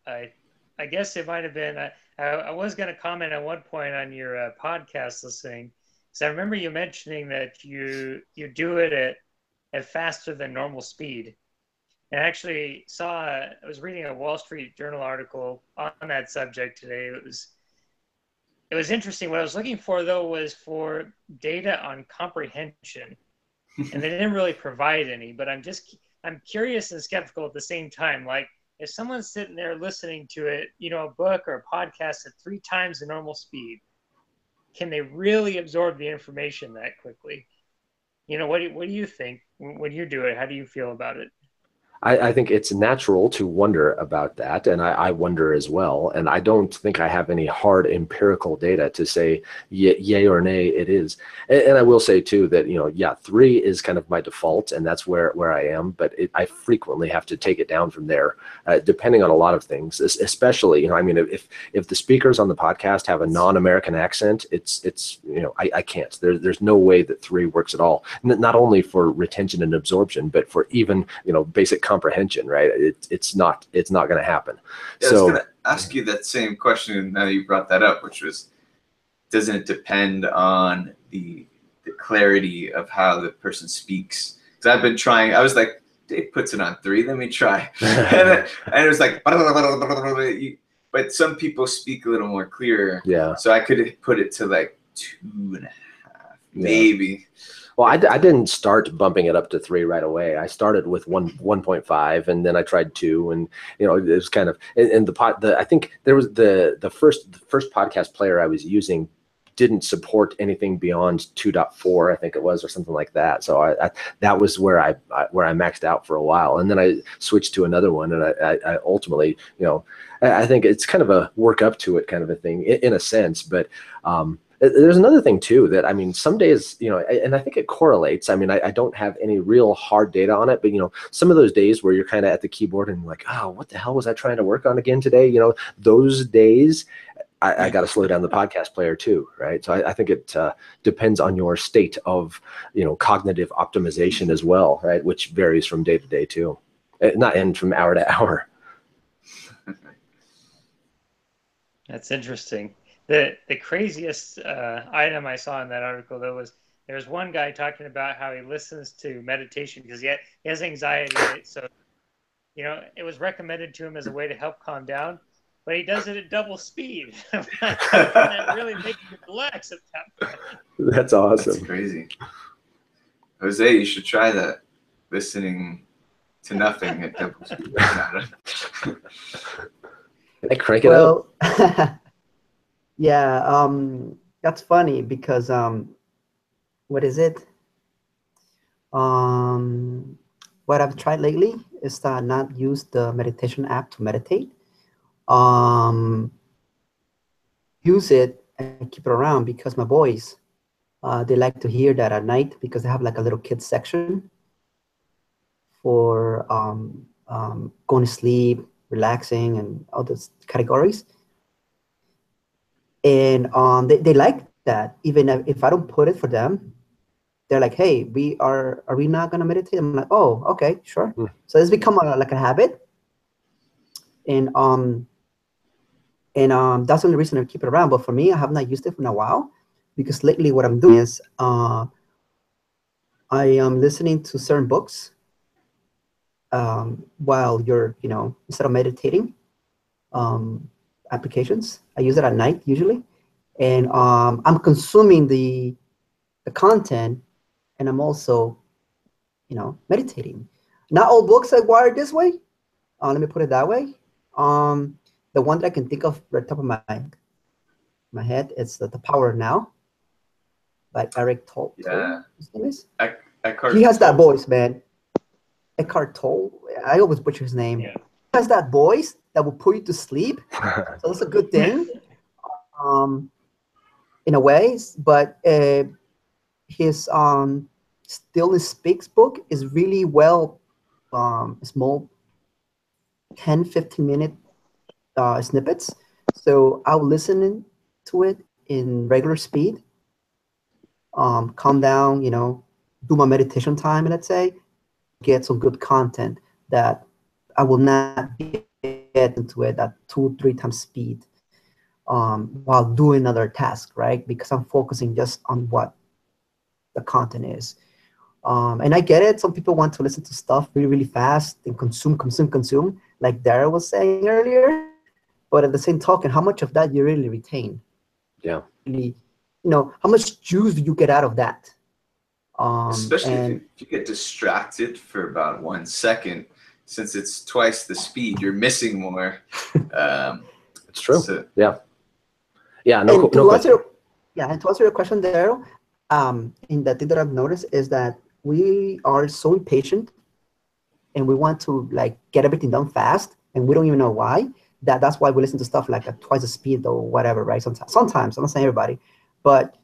I guess it might have been. I was going to comment at one point on your podcast listening, because I remember you mentioning that you do it at faster than normal speed. And I actually I was reading a Wall Street Journal article on that subject today. It was interesting. What I was looking for, though, was for data on comprehension. And they didn't really provide any, but I'm curious and skeptical at the same time. Like, if someone's sitting there listening to it, a book or a podcast at 3 times the normal speed, can they really absorb the information that quickly? What do you think when you do it? How do you feel about it? I think it's natural to wonder about that, and I wonder as well. And I don't think I have any hard empirical data to say yay or nay it is. And I will say too that 3 is kind of my default, and that's where I am. But I frequently have to take it down from there, depending on a lot of things. Especially, if the speakers on the podcast have a non-American accent, I can't. There's no way that 3 works at all. Not only for retention and absorption, but for even basic comprehension, right? It's not going to happen. Yeah, so I was going to ask you that same question now you brought that up, which was, doesn't it depend on the clarity of how the person speaks? because I've been trying. I was like, Dave puts it on 3. Let me try, and it was like, but some people speak a little more clear. Yeah. So I could put it to like 2.5, maybe. Well, I didn't start bumping it up to 3 right away. I started with 1.5, and then I tried 2, and it was kind of, and I think there was the first podcast player I was using didn't support anything beyond 2.4, I think it was, or something like that. So I that was where I maxed out for a while, and then I switched to another one, and I ultimately, I think it's kind of a work up to it kind of a thing in a sense, but there's another thing too that, I mean, some days, and I think it correlates. I mean, I don't have any real hard data on it, but some of those days where you're kind of at the keyboard and like, oh, what the hell was I trying to work on again today? Those days, I got to slow down the podcast player too, right? So I think it depends on your state of, cognitive optimization as well, right? Which varies from day to day too, and from hour to hour. That's interesting. The craziest item I saw in that article, though, was there's one guy talking about how he listens to meditation because he has anxiety, right? So, it was recommended to him as a way to help calm down, but he does it at double speed. That really makes you relax at that point. That's awesome. That's crazy. Jose, you should try that. Listening to nothing at double speed. I crank it up. Yeah, that's funny because what is it? What I've tried lately is to not use the meditation app to meditate. Use it and keep it around because my boys, they like to hear that at night because they have like a little kids section for going to sleep, relaxing, and all those categories. And they like that. Even if I don't put it for them, they're like, hey, are we not gonna meditate? I'm like, oh, okay, sure. So it's become like a habit. And that's the only reason I keep it around. But for me, I have not used it for a while because lately what I'm doing is I am listening to certain books while you're, instead of meditating, applications. I use it at night usually. And I'm consuming the content, and I'm also, meditating. Not all books are wired this way. Let me put it that way. The one that I can think of right top of my head is the Power Now by Eric Tolle. Yeah. His name is? He has that voice, man. Eckhart Tolle. I always butcher his name. Yeah. He has that voice that will put you to sleep. So that's a good thing. In a way, but his Stillness Speaks book is really well, small 10-15 minute snippets. So I'll listen to it in regular speed, calm down, do my meditation time, let's say, get some good content that I will not get into it at 2-3 times speed while doing another task, right? Because I'm focusing just on what the content is. And I get it. Some people want to listen to stuff really, really fast and consume, like Dara was saying earlier. But at the same token, how much of that you really retain? Yeah. Really, how much juice do you get out of that? Especially if you get distracted for about 1 second, since it's twice the speed, you're missing more. It's true. So, yeah. And to answer your question, Daryl, in the thing that I've noticed is that we are so impatient and we want to get everything done fast, and we don't even know why. That's why we listen to stuff like at twice the speed or whatever, right? Sometimes, I'm not saying everybody, but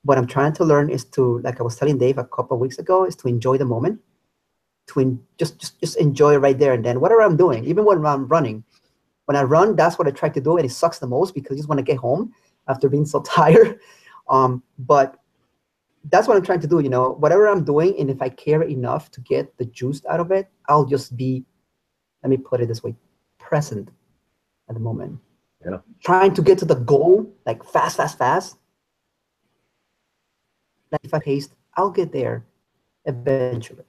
what I'm trying to learn is to, like I was telling Dave a couple of weeks ago, is to enjoy the moment, to just enjoy it right there and then. Whatever I'm doing, even when I'm running, when I run, that's what I try to do, and it sucks the most because I just want to get home after being so tired. But that's what I'm trying to do, whatever I'm doing, and if I care enough to get the juice out of it, I'll just be, let me put it this way, present at the moment. Yeah. Trying to get to the goal, fast. Like if I pace, I'll get there. eventually.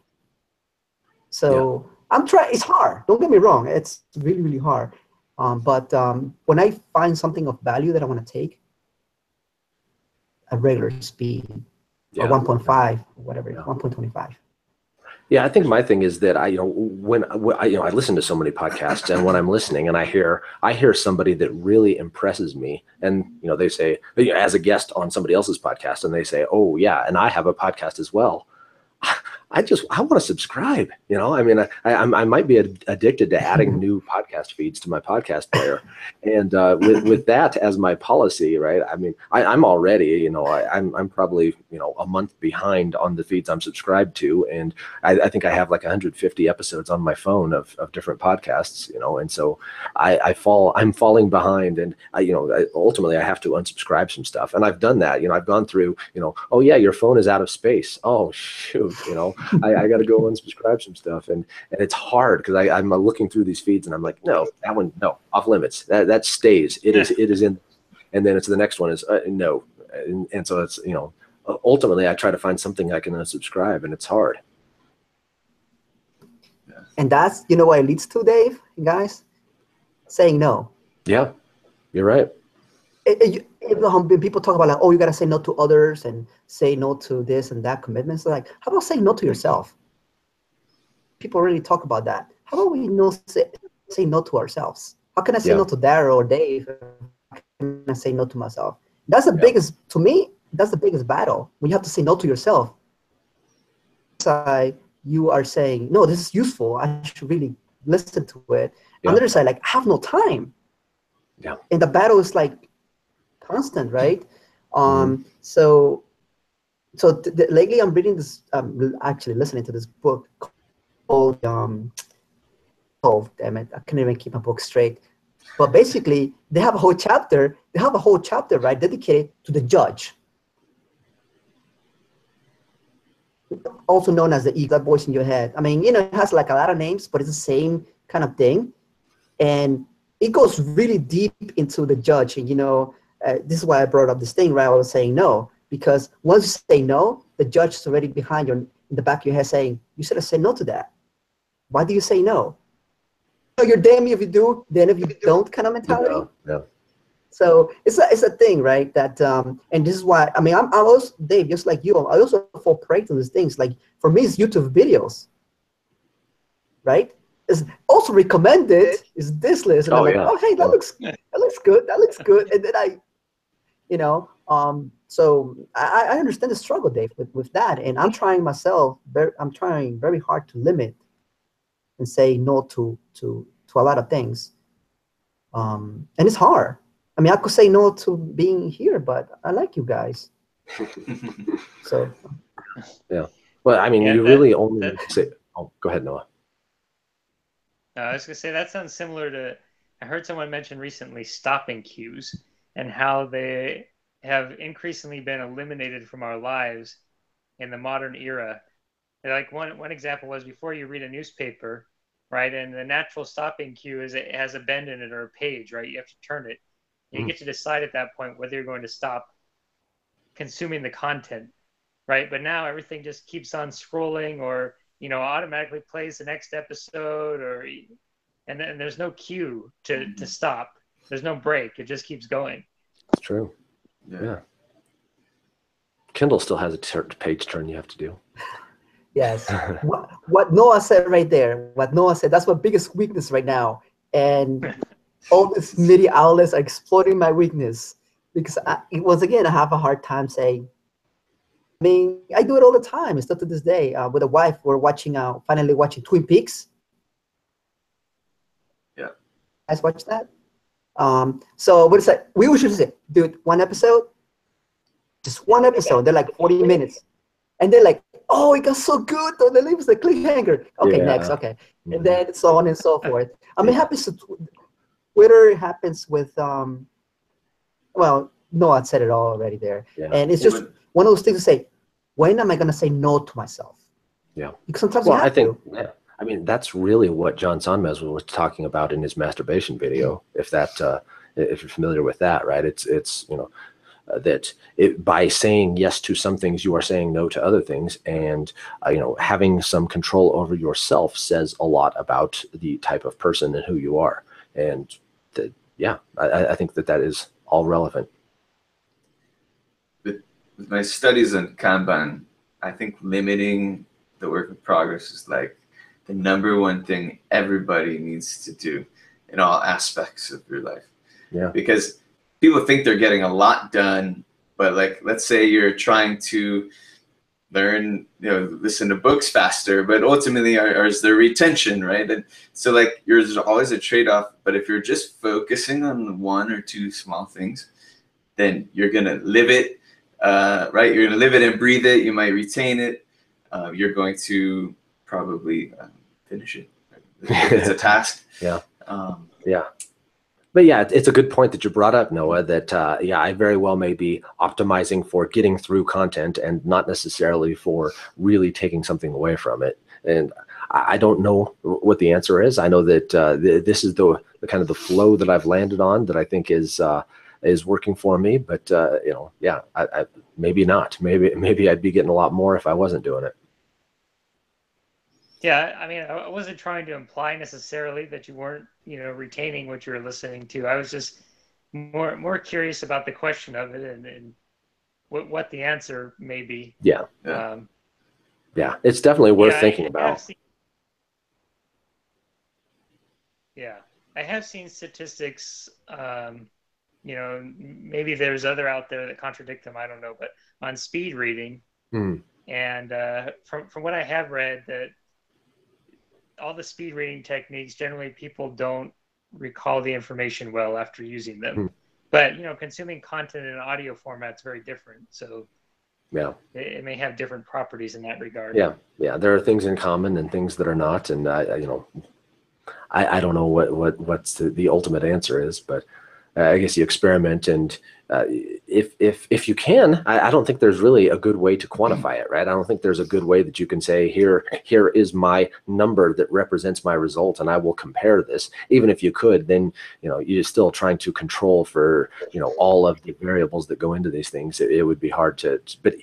So I'm trying. It's hard. Don't get me wrong. It's really, really hard. But when I find something of value that I want to take, a regular speed or 1.5, or whatever, 1.25. Yeah, I think my thing is that when I listen to so many podcasts, and when I'm listening and I hear somebody that really impresses me, and they say, as a guest on somebody else's podcast, and they say, oh yeah, and I have a podcast as well. I want to subscribe. I mean, I might be addicted to adding new podcast feeds to my podcast player, and with that as my policy, right? I mean, I'm already, I'm probably a month behind on the feeds I'm subscribed to, and I think I have like 150 episodes on my phone of different podcasts, and so I'm falling behind, and ultimately I have to unsubscribe some stuff, and I've done that. I've gone through, oh yeah, your phone is out of space. Oh shoot, I got to go unsubscribe some stuff, and it's hard because I'm looking through these feeds and I'm like, no, that one, no, off limits. That stays. It is in, and then it's the next one is no, and so it's ultimately I try to find something I can unsubscribe, and it's hard. And that's what it leads to, Dave, guys, saying no. Yeah, you're right. When people talk about like, oh, you got to say no to others and say no to this and that commitments, like, how about saying no to yourself? People really talk about that. How about we say no to ourselves? How can I say no to Daryl or Dave? How can I say no to myself? That's the biggest, to me, that's the biggest battle. When you have to say no to yourself. Side, you are saying, no, this is useful. I should really listen to it. On the other side, like, I have no time. Yeah. And the battle is like constant, right? So lately I'm reading this, actually listening to this book called oh damn it, I can't even keep my book straight. But basically they have a whole chapter, right, dedicated to the judge, also known as the ego, that voice in your head. I mean, it has like a lot of names, but it's the same kind of thing, and it goes really deep into the judge. And this is why I brought up this thing, right? I was saying no, because once you say no, the judge is already behind you in the back of your head saying, you should have said no to that. Why do you say no? You're damn if you do, then if you don't kind of mentality. Yeah. So it's a thing, right? That and this is why, I mean, I'm also, Dave, just like you, I also fall prey to these things. Like for me, it's YouTube videos, right? It's also recommended is this list, and I'm like, oh hey, that looks good, and then I, so I understand the struggle, Dave, with that, and I'm trying very hard to limit and say no to a lot of things, and it's hard. I mean, I could say no to being here, but I like you guys. So yeah, well, I mean, you really only say. Oh, go ahead, Noah. I was gonna say that sounds similar to. I heard someone mention recently stopping cues and how they have increasingly been eliminated from our lives in the modern era. Like one example was before you read a newspaper, right? And the natural stopping cue is it has a bend in it or a page, right? You have to turn it. You get to decide at that point whether you're going to stop consuming the content, right? But now everything just keeps on scrolling, or automatically plays the next episode, and then there's no cue to stop. There's no break. It just keeps going. It's true. Yeah. Kindle still has a page turn you have to do. Yes. What Noah said right there, that's my biggest weakness right now. And all these media outlets are exploiting my weakness because once again, I have a hard time saying, I mean, I do it all the time. It's still to this day. With a wife, we're finally watching Twin Peaks. Yeah. Guys watch that? So what is that? We usually say, dude, one episode, just one episode. They're like 40 minutes. And they're like, oh, it got so good. Though. They leave us a cliffhanger. Okay, next. Okay. And then so on and so forth. I mean, it happens to Twitter. It happens with, well, Noah said it all already there. Yeah. And it's just one of those things to say, when am I going to say no to myself? Yeah. Because sometimes you have to. Yeah. I mean, that's really what John Sonmez was talking about in his masturbation video. If you're familiar with that, right? It's that by saying yes to some things, you are saying no to other things, and having some control over yourself says a lot about the type of person and who you are. And I think that is all relevant. With my studies on Kanban, I think limiting the work in progress is like the #1 thing everybody needs to do in all aspects of your life. Yeah. Because people think they're getting a lot done, but like, let's say you're trying to learn, listen to books faster, but ultimately is the retention, right? And so like there's always a trade-off, but if you're just focusing on 1 or 2 small things, then you're going to live it, right? You're going to live it and breathe it. You might retain it. You're going to probably finish it. It's a task. Yeah. Yeah. But yeah, it's a good point that you brought up, Noah, that I very well may be optimizing for getting through content and not necessarily for really taking something away from it. And I don't know what the answer is. I know that this is the kind of the flow that I've landed on that I think is working for me. But I maybe not. Maybe I'd be getting a lot more if I wasn't doing it. Yeah, I mean, I wasn't trying to imply necessarily that you weren't, retaining what you're listening to. I was just more curious about the question of it and what the answer may be. Yeah. Yeah, it's definitely worth thinking about. I have seen statistics. Maybe there's other out there that contradict them. I don't know, but on speed reading, and from what I have read, that all the speed reading techniques, generally people don't recall the information well after using them. But, consuming content in audio format is very different. So it may have different properties in that regard. Yeah. There are things in common and things that are not. And I don't know what's the ultimate answer is, but I guess you experiment, and if you can, I don't think there's really a good way to quantify it, right? I don't think there's a good way that you can say, here is my number that represents my result, and I will compare this. Even if you could, then you're still trying to control for all of the variables that go into these things. It would be hard to, but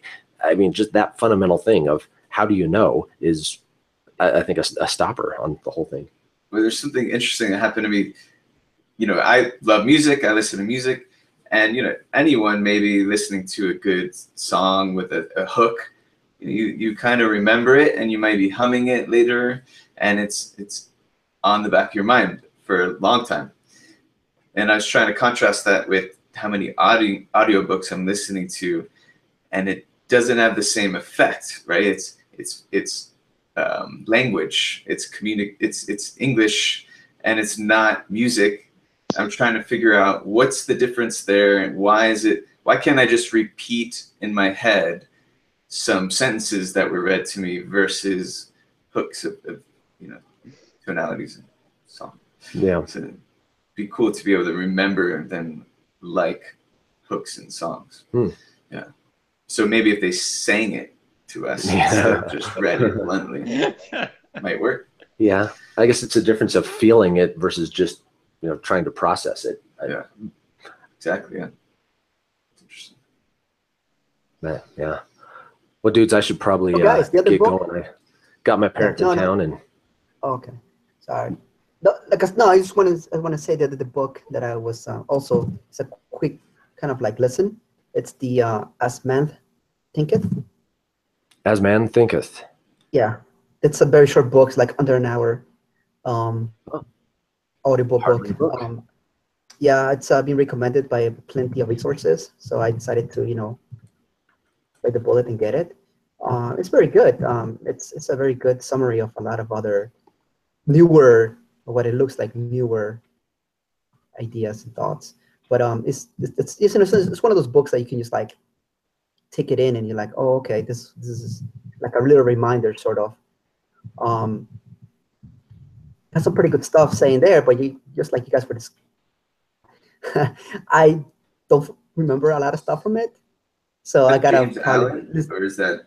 I mean, just that fundamental thing of how do you know is, I think, a stopper on the whole thing. Well, there's something interesting that happened to me. I love music. I listen to music, and anyone maybe listening to a good song with a hook, you kind of remember it, and you might be humming it later, and it's on the back of your mind for a long time. And I was trying to contrast that with how many audiobooks I'm listening to, and it doesn't have the same effect, right? It's language, it's English, and it's not music. I'm trying to figure out what's the difference there, and why can't I just repeat in my head some sentences that were read to me versus hooks of tonalities and song. Yeah. So it'd be cool to be able to remember them like hooks and songs. Yeah. So maybe if they sang it to us instead of just read it bluntly, it might work. Yeah. I guess it's a difference of feeling it versus just trying to process it. Yeah, exactly. Yeah, it's interesting. Yeah. Well, dudes, I should probably guys, get going. I got my parents in town, and okay, sorry. No, I just want to say that the book that I was also, it's a quick kind of like listen. It's the As Man Thinketh. As Man Thinketh. Yeah, it's a very short book. It's like under an hour. Audible book. Yeah, it's been recommended by plenty of resources, so I decided to bite the bullet and get it. It's very good. It's a very good summary of a lot of other newer, what it looks like, newer ideas and thoughts. But it's in a sense, it's one of those books that you can just like take it in, and you're like, oh, okay, this is like a little reminder, sort of. Has some pretty good stuff saying there, but just like you guys were just, I don't remember a lot of stuff from it, so I gotta James Allen, or is that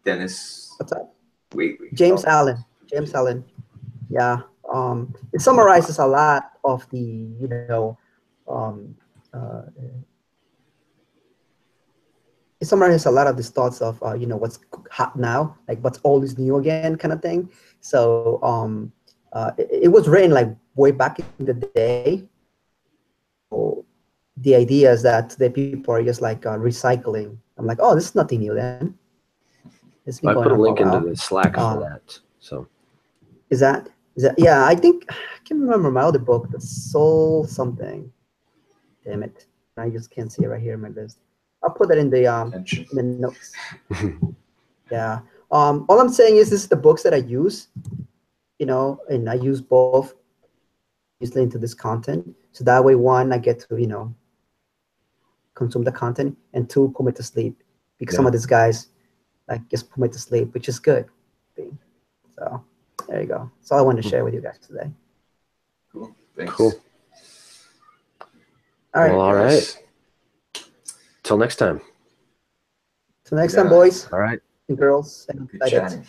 Dennis? What's that? Wait. James Allen. James Allen. Yeah. It summarizes a lot of the it summarizes a lot of these thoughts of what's hot now, like what's all is new again kind of thing. So it was written like way back in the day. So the idea is that the people are just like recycling. I'm like, oh, this is nothing new then. It's been I going put a on for link a into while. the Slack for that. So is that yeah, I can't remember my other book, the Soul something. Damn it. I just can't see it right here in my list. I'll put that in the notes. Yeah. All I'm saying is this is the books that I use, and I use both usually into this content. So that way, one, I get to, consume the content, and two, put me to sleep. Because some of these guys like just put me to sleep, which is good. So there you go. That's all I wanted to share with you guys today. Cool. Thanks. Cool. All right. Well, all right. Till next time. Till next time, boys. All right. And girls and Good chatting.